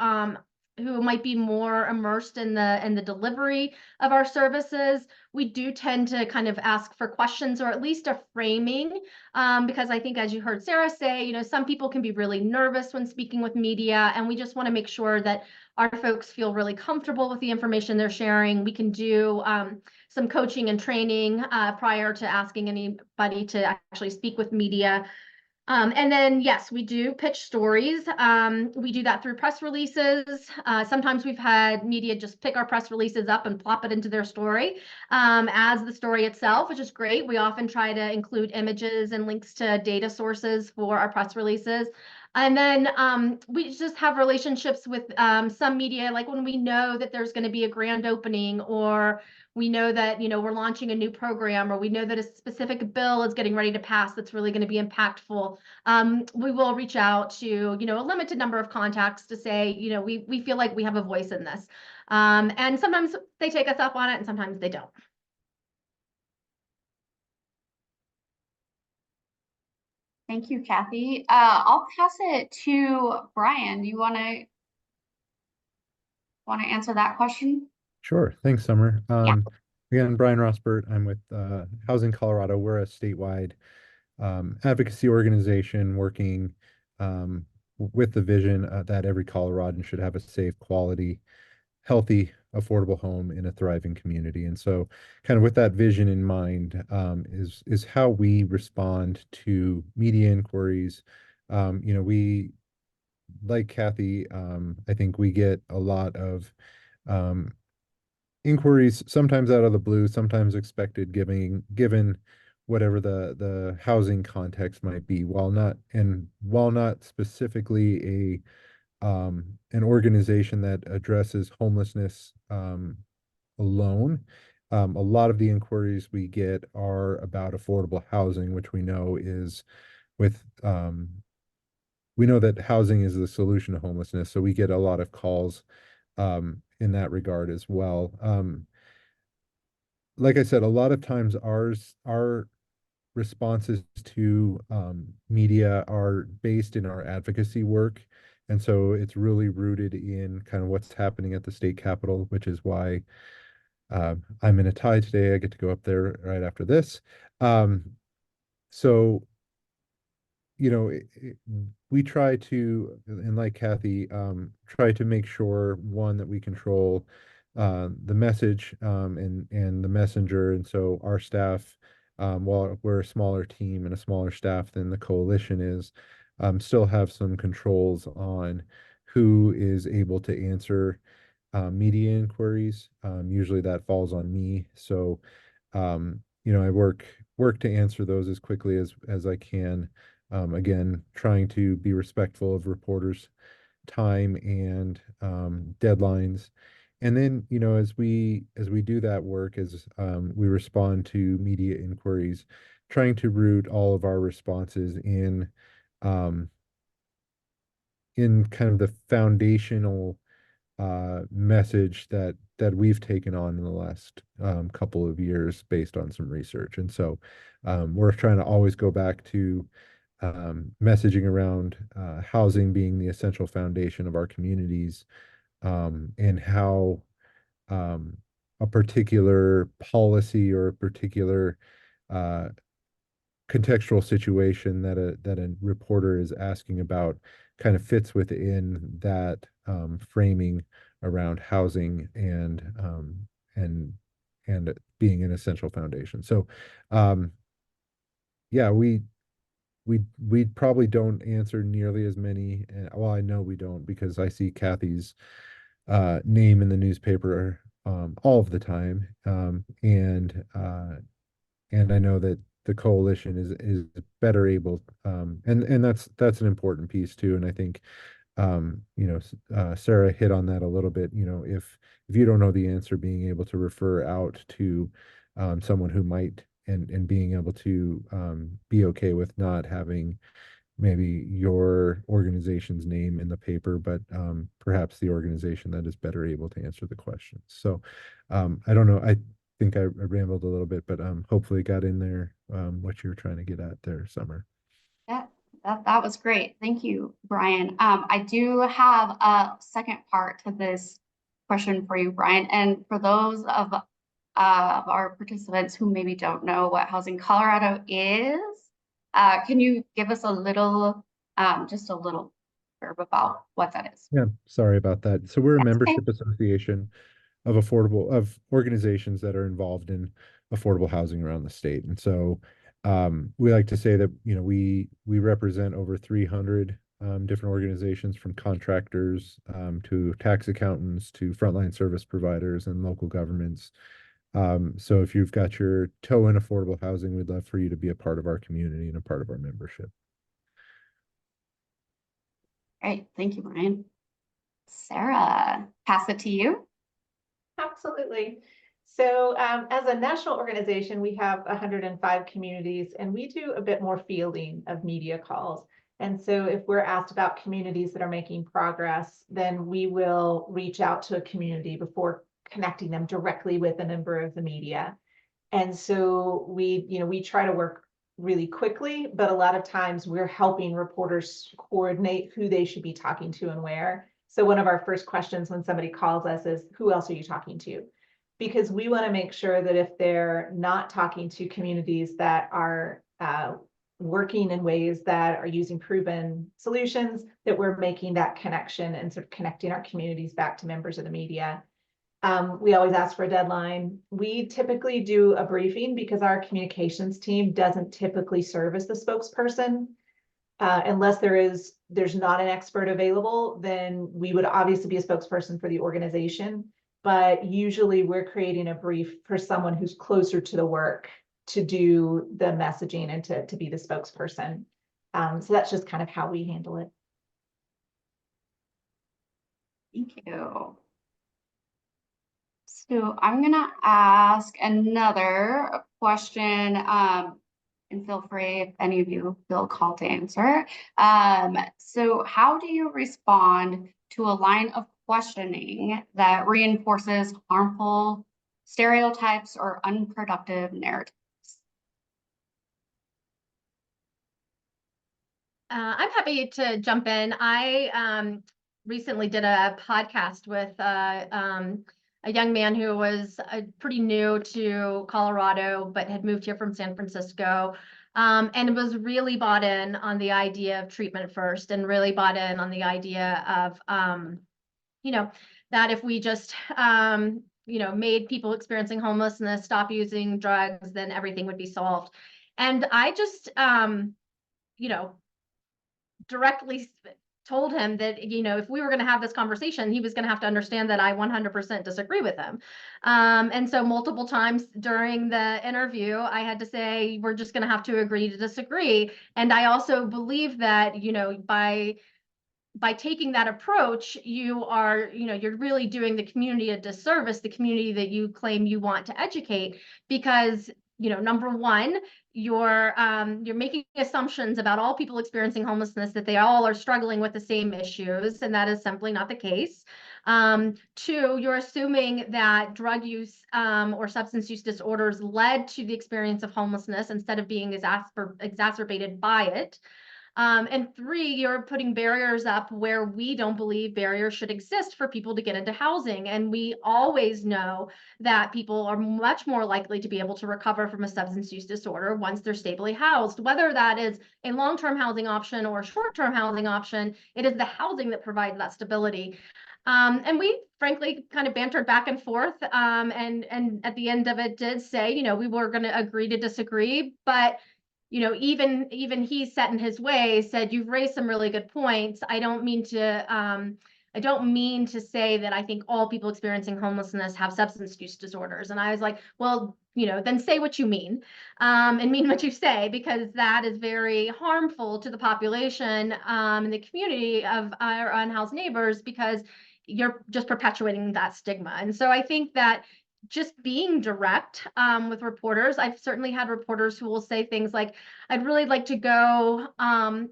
who might be more immersed in the delivery of our services, we do tend to kind of ask for questions or at least a framing, because I think, as you heard Sarah say, some people can be really nervous when speaking with media, and we just want to make sure that our folks feel really comfortable with the information they're sharing. We can do some coaching and training prior to asking anybody to actually speak with media. And then, yes, we do pitch stories. We do that through press releases. Sometimes we've had media just pick our press releases up and plop it into their story as the story itself, which is great. We often try to include images and links to data sources for our press releases. And then we just have relationships with some media, like when we know that there's going to be a grand opening, or we know that, we're launching a new program, or we know that a specific bill is getting ready to pass that's really going to be impactful. We will reach out to, a limited number of contacts to say, we feel like we have a voice in this. And sometimes they take us up on it and sometimes they don't. Thank you, Kathy. I'll pass it to Brian. Do you want to answer that question? Sure. Thanks, Summer. Yeah. Again, Brian Rosbert. I'm with Housing Colorado. We're a statewide advocacy organization working with the vision that every Coloradan should have a safe, quality healthy, affordable home in a thriving community. And so kind of with that vision in mind, is how we respond to media inquiries. We, like Kathy, I think we get a lot of um, inquiries, sometimes out of the blue, sometimes expected, given whatever the housing context might be, while not specifically an organization that addresses homelessness alone. A lot of the inquiries we get are about affordable housing, which with we know that housing is the solution to homelessness, so we get a lot of calls in that regard as well. Like I said, a lot of times our responses to media are based in our advocacy work. And so it's really rooted in kind of what's happening at the state capitol, which is why I'm in a tie today. I get to go up there right after this. So we try to, and like Kathy, try to make sure, one, that we control the message and the messenger. And so our staff, while we're a smaller team and a smaller staff than the coalition is, still have some controls on who is able to answer media inquiries. Usually that falls on me. So, I work to answer those as quickly as I can. Again, trying to be respectful of reporters' time and deadlines. And then, as we do that work, as we respond to media inquiries, trying to root all of our responses um, in kind of the foundational message that we've taken on in the last couple of years based on some research. And so we're trying to always go back to messaging around housing being the essential foundation of our communities, and how a particular policy or a particular uh, contextual situation that a reporter is asking about kind of fits within that framing around housing and and being an essential foundation. So um, yeah, we probably don't answer nearly as many. Well, I know we don't, because I see Kathy's name in the newspaper all of the time, and I know that the coalition is better able, and that's an important piece too. And I think Sarah hit on that a little bit. If you don't know the answer, being able to refer out to someone who might, and being able to be okay with not having maybe your organization's name in the paper, but perhaps the organization that is better able to answer the questions. So I don't know. I think I rambled a little bit, but hopefully got in there what you were trying to get at there, Summer. Yeah, that was great. Thank you, Brian. I do have a second part to this question for you, Brian. And for those of our participants who maybe don't know what Housing Colorado is, can you give us just a little verb about what that is? Yeah, sorry about that. So we're a That's okay. membership association of organizations that are involved in affordable housing around the state. And so we like to say that we represent over 300 different organizations, from contractors to tax accountants to frontline service providers and local governments. So if you've got your toe in affordable housing, we'd love for you to be a part of our community and a part of our membership. Great. Thank you, Brian. Sarah, pass it to you. Absolutely. So as a national organization, we have 105 communities, and we do a bit more fielding of media calls. And so if we're asked about communities that are making progress, then we will reach out to a community before connecting them directly with a member of the media. And so we try to work really quickly, but a lot of times we're helping reporters coordinate who they should be talking to and where. So one of our first questions when somebody calls us is, who else are you talking to? Because we want to make sure that if they're not talking to communities that are working in ways that are using proven solutions, that we're making that connection and sort of connecting our communities back to members of the media. We always ask for a deadline. We typically do a briefing because our communications team doesn't typically serve as the spokesperson. Unless there's not an expert available, then we would obviously be a spokesperson for the organization. But usually we're creating a brief for someone who's closer to the work to do the messaging and to be the spokesperson. So that's just kind of how we handle it. Thank you. So I'm gonna ask another question, and feel free if any of you feel called to answer. So how do you respond to a line of questioning that reinforces harmful stereotypes or unproductive narratives? I'm happy to jump in. I recently did a podcast with a young man who was pretty new to Colorado, but had moved here from San Francisco, and was really bought in on the idea of treatment first, and really bought in on the idea of, that if we just, made people experiencing homelessness stop using drugs, then everything would be solved. And I just, directly told him that, if we were going to have this conversation, he was going to have to understand that I 100% disagree with him. And so multiple times during the interview, I had to say, we're just going to have to agree to disagree. And I also believe that, by taking that approach, you're really doing the community a disservice, the community that you claim you want to educate, because, number one, you're making assumptions about all people experiencing homelessness, that they all are struggling with the same issues, and that is simply not the case. Two, you're assuming that drug use or substance use disorders led to the experience of homelessness instead of being exacerbated by it. And three, you're putting barriers up where we don't believe barriers should exist for people to get into housing. And we always know that people are much more likely to be able to recover from a substance use disorder once they're stably housed, whether that is a long-term housing option or a short-term housing option. It is the housing that provides that stability. And we frankly kind of bantered back and forth, and at the end of it did say, we were going to agree to disagree, but even he set in his way, said, you've raised some really good points. I don't mean to say that I think all people experiencing homelessness have substance use disorders. And I was like, well, then say what you mean, and mean what you say, because that is very harmful to the population, and the community of our unhoused neighbors, because you're just perpetuating that stigma. And so I think that just being direct with reporters. I've certainly had reporters who will say things like, I'd really like to go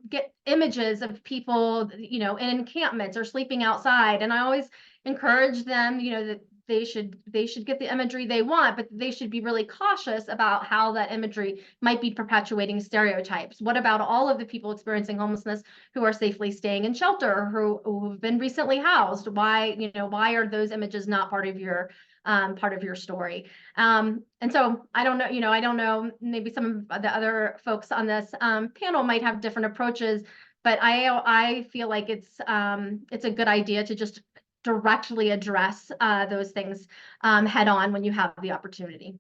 get images of people, in encampments or sleeping outside. And I always encourage them, that they should get the imagery they want, but they should be really cautious about how that imagery might be perpetuating stereotypes. What about all of the people experiencing homelessness who are safely staying in shelter, who've been recently housed? Why are those images not part of your story? And so I don't know, maybe some of the other folks on this panel might have different approaches, but I feel like it's a good idea to just directly address those things head on when you have the opportunity.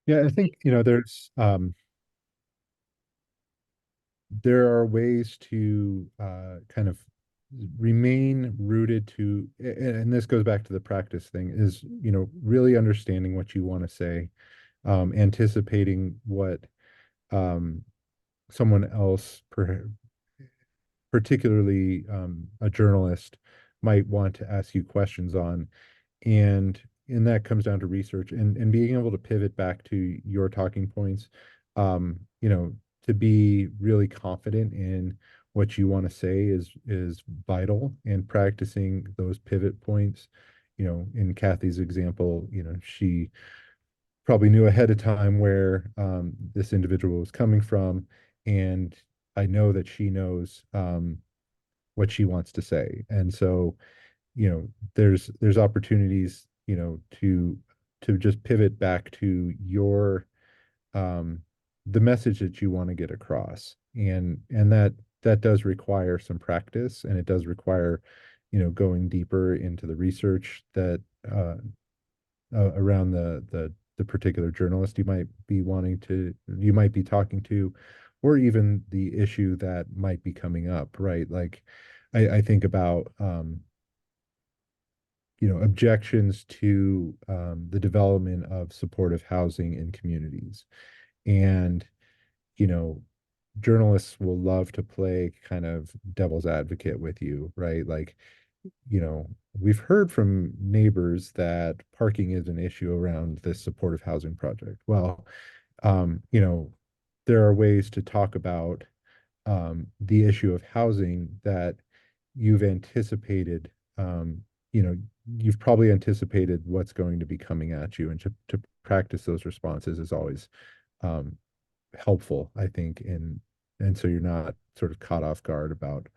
Yeah, I think, there are ways to kind of remain rooted to, and this goes back to the practice thing, is, really understanding what you want to say, anticipating what someone else, particularly a journalist, might want to ask you questions on. And that comes down to research and being able to pivot back to your talking points, to be really confident in what you want to say is vital, and practicing those pivot points. In Kathy's example, she probably knew ahead of time where this individual was coming from, and I know that she knows what she wants to say. And so, there's opportunities, to just pivot back to your the message that you want to get across. And that that does require some practice, and it does require, going deeper into the research that around the particular journalist you might be talking to, or even the issue that might be coming up, right? Like I think about objections to the development of supportive housing in communities. And, you know, journalists will love to play kind of devil's advocate with you, right? Like, we've heard from neighbors that parking is an issue around this supportive housing project. Well, there are ways to talk about the issue of housing that you've anticipated, you've probably anticipated what's going to be coming at you, and to practice those responses is always helpful, I think, and so you're not sort of caught off guard about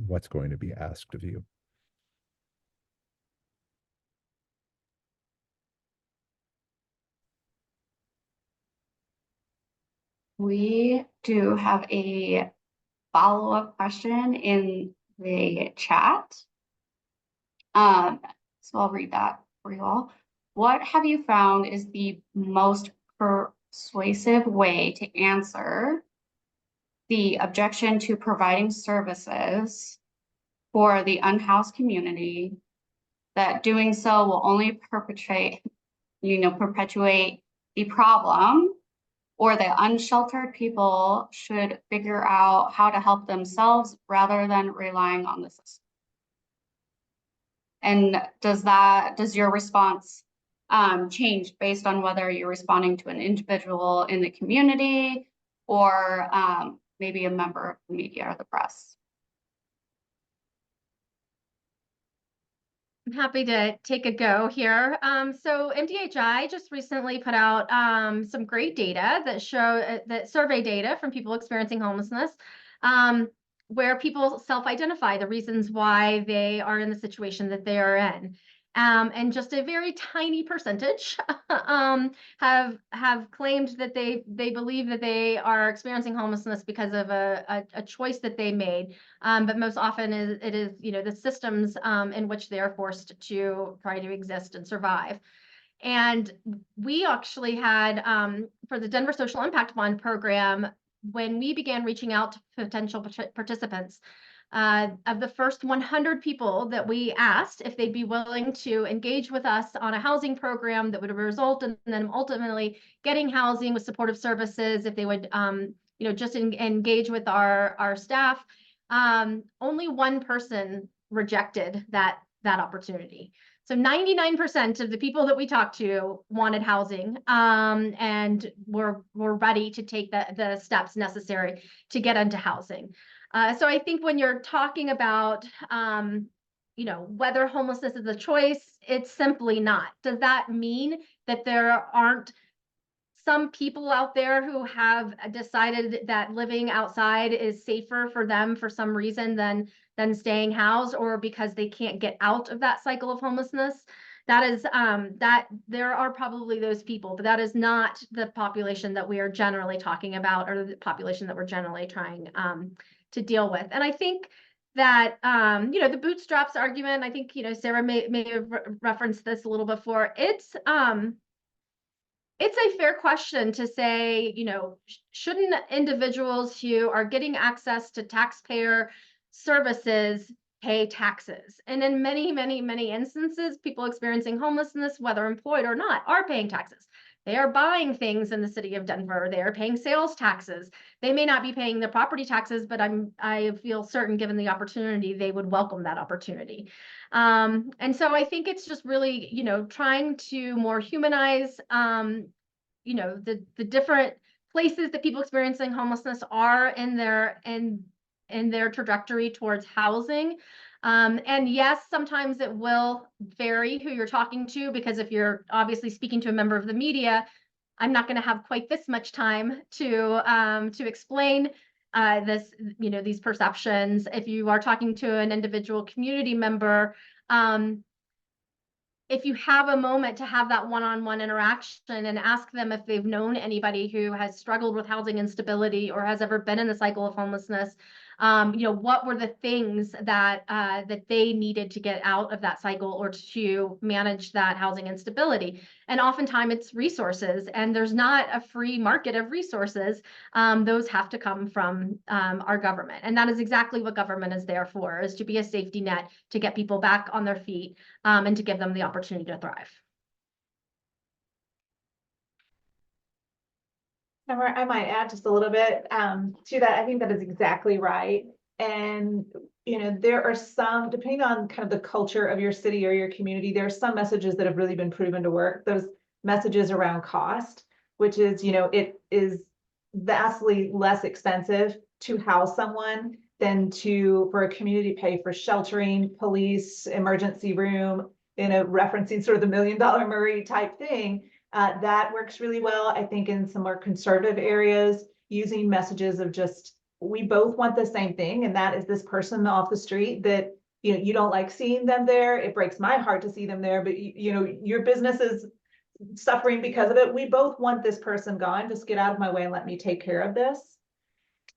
what's going to be asked of you. We do have a follow-up question in the chat. So I'll read that for you all. What have you found is the most persuasive way to answer the objection to providing services for the unhoused community, that doing so will only perpetuate the problem, or that unsheltered people should figure out how to help themselves rather than relying on the system? And does your response change based on whether you're responding to an individual in the community or maybe a member of the media or the press? I'm happy to take a go here. So MDHI just recently put out some great data that show that survey data from people experiencing homelessness, where people self-identify the reasons why they are in the situation that they are in. And just a very tiny percentage have claimed that they believe that they are experiencing homelessness because of a choice that they made. But most often it is the systems in which they are forced to try to exist and survive. And we actually had for the Denver Social Impact Fund program, when we began reaching out to potential participants, of the first 100 people that we asked if they'd be willing to engage with us on a housing program that would result in them ultimately getting housing with supportive services, if they would just engage with our staff, only one person rejected that opportunity. So 99% of the people that we talked to wanted housing, and were ready to take the steps necessary to get into housing. So I think when you're talking about, whether homelessness is a choice, it's simply not. Does that mean that there aren't some people out there who have decided that living outside is safer for them for some reason than staying housed, or because they can't get out of that cycle of homelessness? That is that there are probably those people, but that is not the population that we are generally talking about, or the population that we're generally trying to deal with. And I think that the bootstraps argument, I think Sarah may have referenced this a little before. It's a fair question to say, shouldn't individuals who are getting access to taxpayer services pay taxes? And in many, many, many instances, people experiencing homelessness, whether employed or not, are paying taxes. They are buying things in the city of Denver. They are paying sales taxes. They may not be paying the property taxes, but I feel certain, given the opportunity, they would welcome that opportunity. And so I think it's just really, trying to more humanize, the different places that people experiencing homelessness are in their trajectory towards housing. And yes, sometimes it will vary who you're talking to, because if you're obviously speaking to a member of the media, I'm not going to have quite this much time to explain these perceptions. If you are talking to an individual community member, if you have a moment to have that one-on-one interaction and ask them if they've known anybody who has struggled with housing instability or has ever been in the cycle of homelessness, What were the things that that they needed to get out of that cycle or to manage that housing instability. And oftentimes it's resources, and there's not a free market of resources. Those have to come from our government. And that is exactly what government is there for, is to be a safety net, to get people back on their feet, and to give them the opportunity to thrive. Summer, I might add just a little bit to that. I think that is exactly right. And, there are some, depending on kind of the culture of your city or your community, there are some messages that have really been proven to work. Those messages around cost, which is, it is vastly less expensive to house someone than for a community to pay for sheltering, police, emergency room, referencing sort of the $1 Million Murray type thing. That works really well. I think in some more conservative areas, using messages of just, we both want the same thing, and that is this person off the street that you don't like seeing them there. It breaks my heart to see them there, but your business is suffering because of it. We both want this person gone. Just get out of my way and let me take care of this.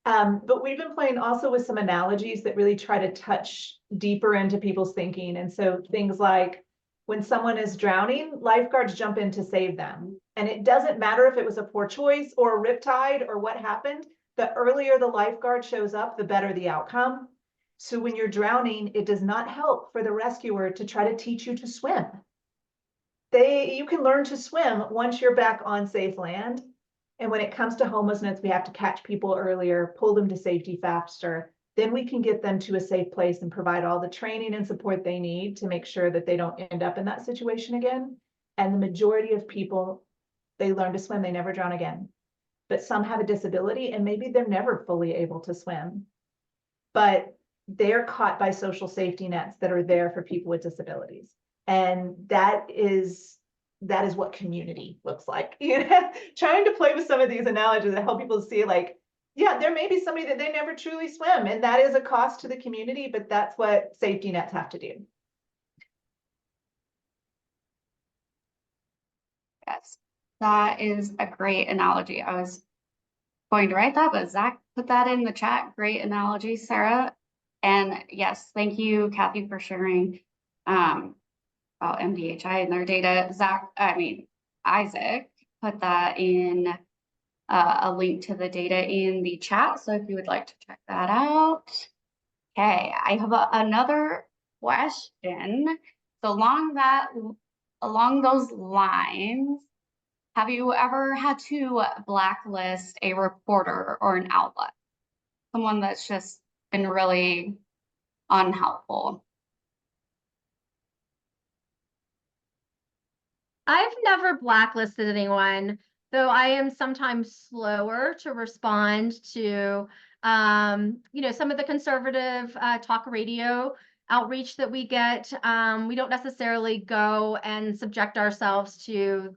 But we've been playing also with some analogies that really try to touch deeper into people's thinking. And so things like, when someone is drowning, lifeguards jump in to save them. And it doesn't matter if it was a poor choice or a riptide or what happened. The earlier the lifeguard shows up, the better the outcome. So when you're drowning, it does not help for the rescuer to try to teach you to swim. You can learn to swim once you're back on safe land. And when it comes to homelessness, we have to catch people earlier, pull them to safety faster. Then we can get them to a safe place and provide all the training and support they need to make sure that they don't end up in that situation again. And the majority of people, they learn to swim, they never drown again. But some have a disability and maybe they're never fully able to swim. But they're caught by social safety nets that are there for people with disabilities. And that is what community looks like. Trying to play with some of these analogies that help people see, like, yeah, there may be somebody that they never truly swim, and that is a cost to the community, but that's what safety nets have to do. Yes, that is a great analogy. I was going to write that, but Zach put that in the chat. Great analogy, Sarah. And yes, thank you, Kathy, for sharing about MDHI and their data. Isaac put that in a link to the data in the chat. So if you would like to check that out. Okay, I have another question. So along those lines, have you ever had to blacklist a reporter or an outlet? Someone that's just been really unhelpful? I've never blacklisted anyone, though I am sometimes slower to respond to, some of the conservative talk radio outreach that we get. We don't necessarily go and subject ourselves to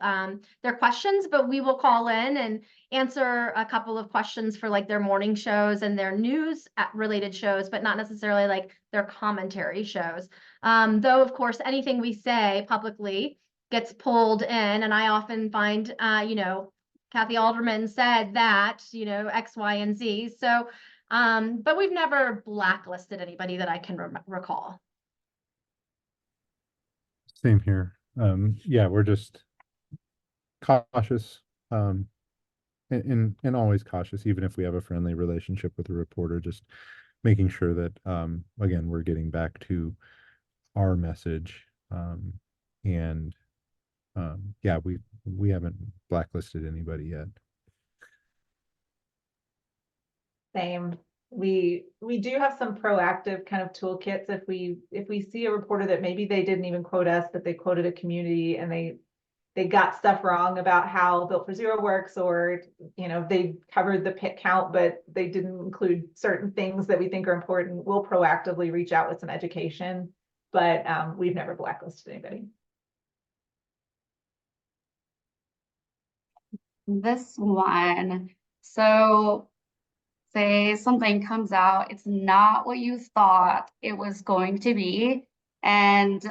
their questions, but we will call in and answer a couple of questions for like their morning shows and their news related shows, but not necessarily like their commentary shows. Though, of course, anything we say publicly gets pulled in, and I often find, Kathy Alderman said that, X, Y, and Z. So, but we've never blacklisted anybody that I can recall. Same here. Yeah, we're just cautious, and always cautious, even if we have a friendly relationship with a reporter, just making sure that, again, we're getting back to our message. And yeah, we haven't blacklisted anybody yet. Same. We do have some proactive kind of toolkits if we see a reporter that maybe they didn't even quote us, but they quoted a community and they got stuff wrong about how Built for Zero works, or they covered the pit count but they didn't include certain things that we think are important. We'll proactively reach out with some education, but we've never blacklisted anybody. This one, so say something comes out, it's not what you thought it was going to be, and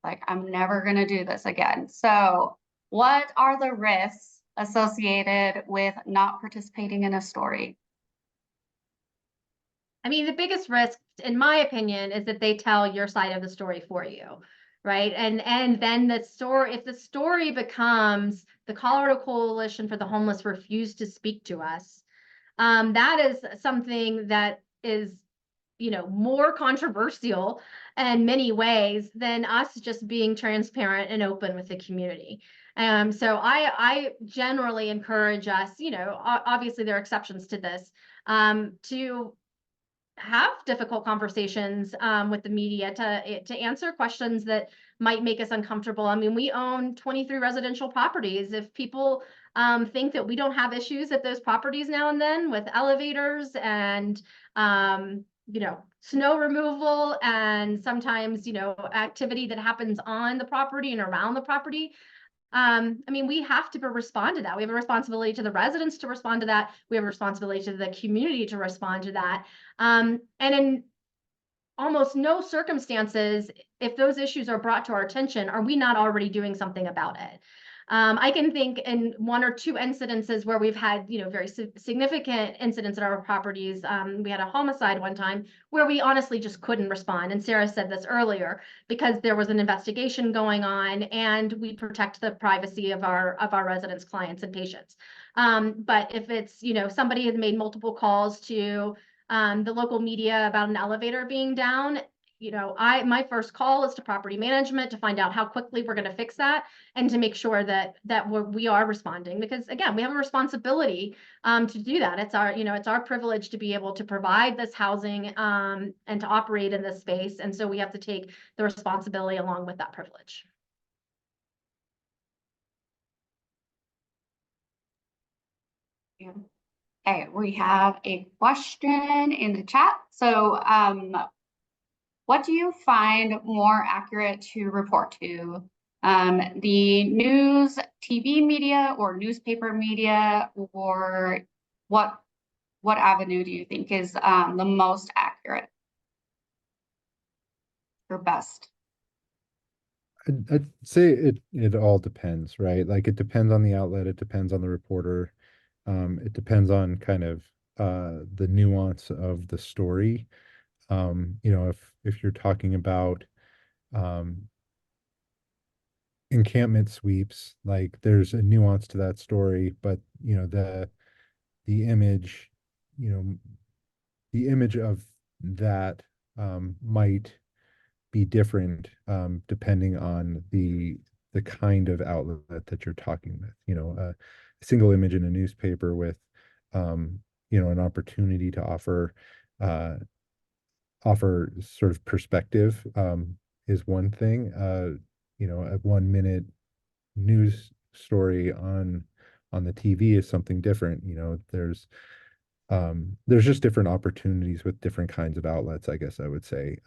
like, I'm never gonna do this again. So what are the risks associated with not participating in a story? I mean, the biggest risk, in my opinion, is that they tell your side of the story for you, right? And then the story, if the story becomes the Colorado Coalition for the Homeless refused to speak to us, that is something that is, you know, more controversial in many ways than us just being transparent and open with the community. So I generally encourage us, you know, obviously there are exceptions to this, to have difficult conversations with the media to answer questions that might make us uncomfortable. I mean, we own 23 residential properties. If people think that we don't have issues at those properties now and then with elevators and you know, snow removal and sometimes, you know, activity that happens on the property and around the property, I mean, we have to respond to that. We have a responsibility to the residents to respond to that. We have a responsibility to the community to respond to that. And in almost no circumstances, if those issues are brought to our attention, are we not already doing something about it? I can think in 1 or 2 incidences where we've had, you know, very significant incidents at our properties. We had a homicide one time where we honestly just couldn't respond. And Sarah said this earlier, because there was an investigation going on and we protect the privacy of our residents, clients, and patients. But if it's, you know, somebody has made multiple calls to the local media about an elevator being down, you know, my first call is to property management to find out how quickly we're going to fix that and to make sure that we are responding, because again, we have a responsibility to do that. It's our, you know, it's our privilege to be able to provide this housing and to operate in this space, and so we have to take the responsibility along with that privilege. Yeah. Okay, we have a question in the chat. So what do you find more accurate to report to? The news, TV media, or newspaper media, or what avenue do you think is the most accurate or best? I'd say it all depends, right? Like it depends on the outlet, it depends on the reporter, it depends on kind of the nuance of the story. You know, if you're talking about encampment sweeps, like there's a nuance to that story, but you know, the image, you know, the image of that might be different depending on the kind of outlet that you're talking with. You know, a single image in a newspaper with you know, an opportunity to offer sort of perspective is one thing. You know, a 1-minute news story on the TV is something different. You know, there's just different opportunities with different kinds of outlets, I guess I would say.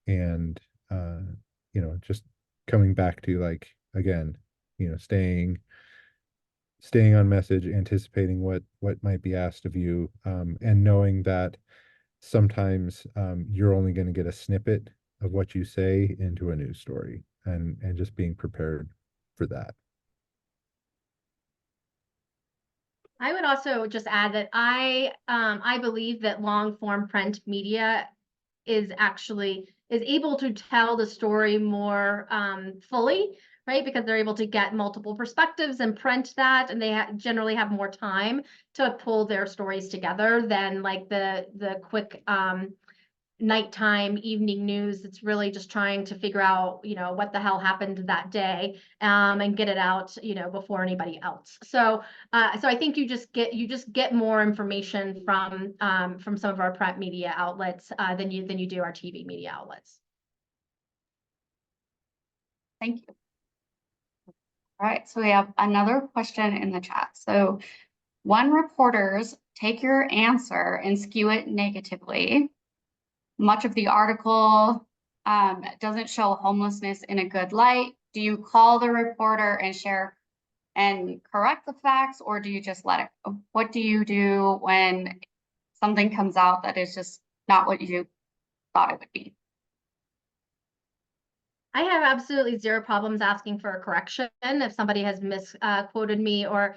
And you know, just coming back to, like, again, you know, staying on message, anticipating what might be asked of you, and knowing that sometimes you're only going to get a snippet of what you say into a news story, and just being prepared for that. I would also just add that I believe that long form print media is able to tell the story more fully, right? Because they're able to get multiple perspectives and print that, and they generally have more time to pull their stories together than like the quick nighttime evening news that's really just trying to figure out, you know, what the hell happened that day, and get it out, you know, before anybody else. So so I think you just get more information from some of our print media outlets than you do our TV media outlets. Thank you. All right, so we have another question in the chat. So when reporters take your answer and skew it negatively, much of the article doesn't show homelessness in a good light. Do you call the reporter and share and correct the facts, or do you just let it go? What do you do when something comes out that is just not what you thought it would be? I have absolutely zero problems asking for a correction if somebody has misquoted me, or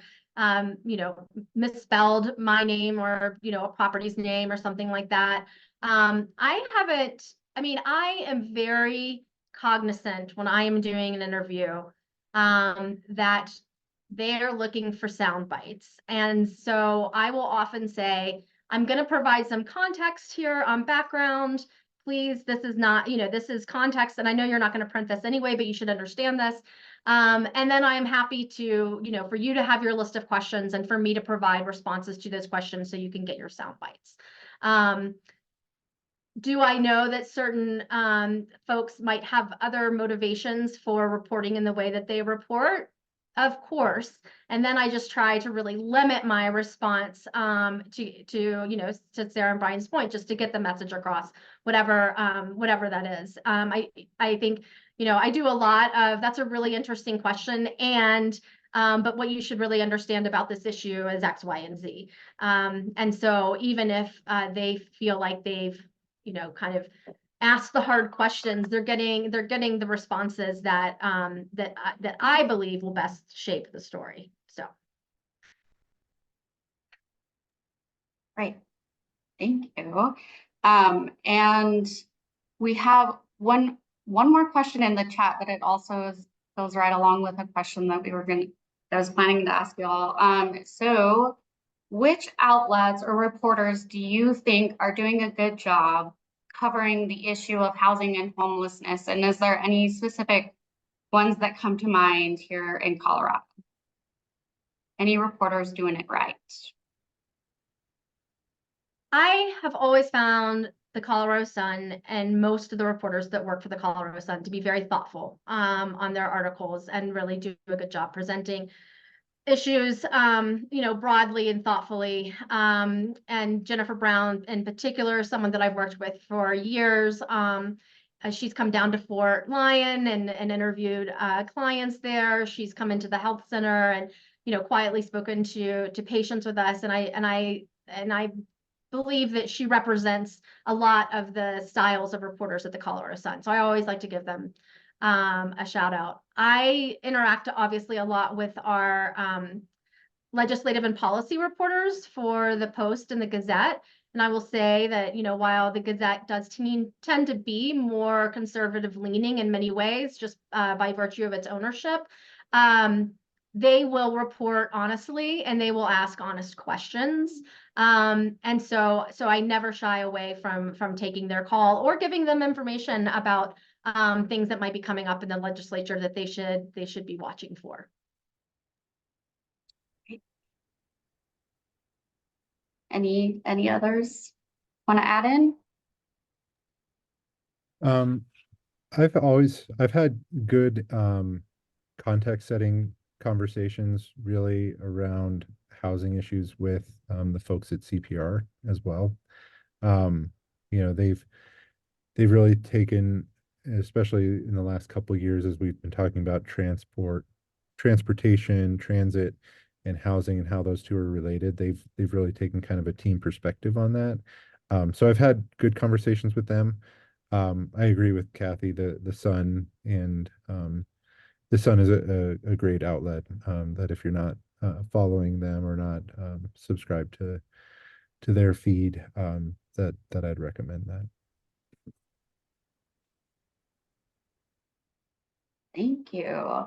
you know, misspelled my name or, you know, a property's name or something like that. I am very cognizant when I am doing an interview that they're looking for sound bites. And so I will often say, I'm going to provide some context here on background. Please, this is not, you know, this is context, and I know you're not going to print this anyway, but you should understand this. And then I am happy to, you know, for you to have your list of questions and for me to provide responses to those questions so you can get your sound bites. Do I know that certain folks might have other motivations for reporting in the way that they report? Of course. And then I just try to really limit my response to you know, to Sarah and Brian's point, just to get the message across, whatever that is. I think, you know, I do a lot of, that's a really interesting question, and but what you should really understand about this issue is X, Y, and Z. And so even if they feel like they've, you know, kind of ask the hard questions, they're getting the responses that that I believe will best shape the story. So. Right. Thank you. And we have one more question in the chat, but it also goes right along with a question that I was planning to ask you all. So which outlets or reporters do you think are doing a good job covering the issue of housing and homelessness? And is there any specific ones that come to mind here in Colorado? Any reporters doing it right? I have always found the Colorado Sun and most of the reporters that work for the Colorado Sun to be very thoughtful on their articles and really do a good job presenting issues, you know, broadly and thoughtfully. And Jennifer Brown in particular, someone that I've worked with for years, she's come down to Fort Lyon and interviewed clients there. She's come into the health center and, you know, quietly spoken to patients with us. And I believe that she represents a lot of the styles of reporters at the Colorado Sun. So I always like to give them a shout out. I interact obviously a lot with our legislative and policy reporters for the Post and the Gazette. And I will say that, you know, while the Gazette does tend to be more conservative leaning in many ways, just by virtue of its ownership, they will report honestly and they will ask honest questions. And so I never shy away from taking their call or giving them information about things that might be coming up in the legislature that they should be watching for. Any others want to add in? I've had good context setting conversations really around housing issues with the folks at CPR as well. You know, they've really taken, especially in the last couple of years, as we've been talking about transportation, transit, and housing, and how those two are related. They've really taken kind of a team perspective on that. So I've had good conversations with them. I agree with Kathy. The Sun and the Sun is a great outlet. That if you're not following them or not subscribed to their feed, that I'd recommend that. Thank you.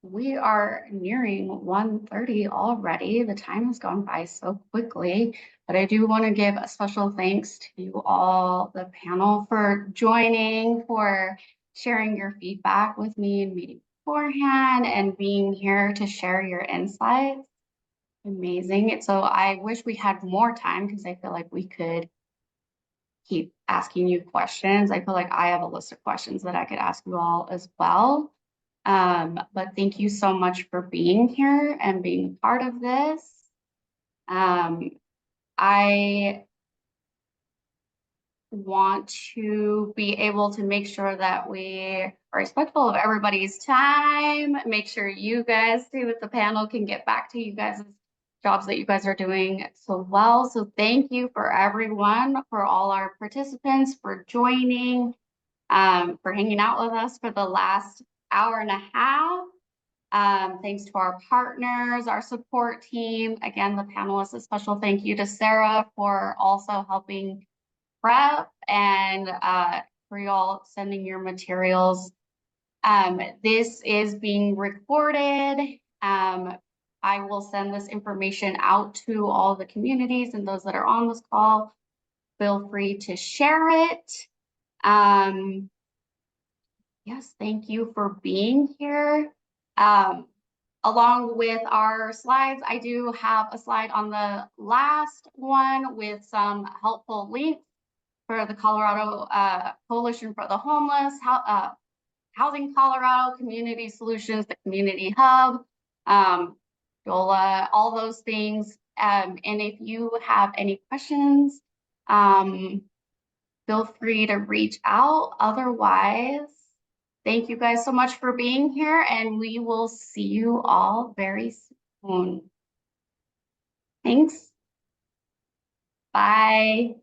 We are nearing 1:30 already. The time has gone by so quickly, but I do want to give a special thanks to you all, the panel, for joining, for sharing your feedback with me and meeting beforehand and being here to share your insights. Amazing. So I wish we had more time because I feel like we could keep asking you questions. I feel like I have a list of questions that I could ask you all as well. But thank you so much for being here and being part of this. I want to be able to make sure that we are respectful of everybody's time, make sure you guys too with the panel can get back to you guys' jobs that you guys are doing so well. So thank you for everyone, for all our participants, for joining, for hanging out with us for the last hour and a half. Thanks to our partners, our support team. Again, the panelists, a special thank you to Sarah for also helping prep and for y'all sending your materials. This is being recorded. I will send this information out to all the communities and those that are on this call. Feel free to share it. Yes, thank you for being here. Along with our slides, I do have a slide on the last one with some helpful links for the Colorado Coalition for the Homeless, Housing Colorado, Community Solutions, the Community Hub, DOLA, all those things. And if you have any questions, feel free to reach out. Otherwise, thank you guys so much for being here, and we will see you all very soon. Thanks. Bye.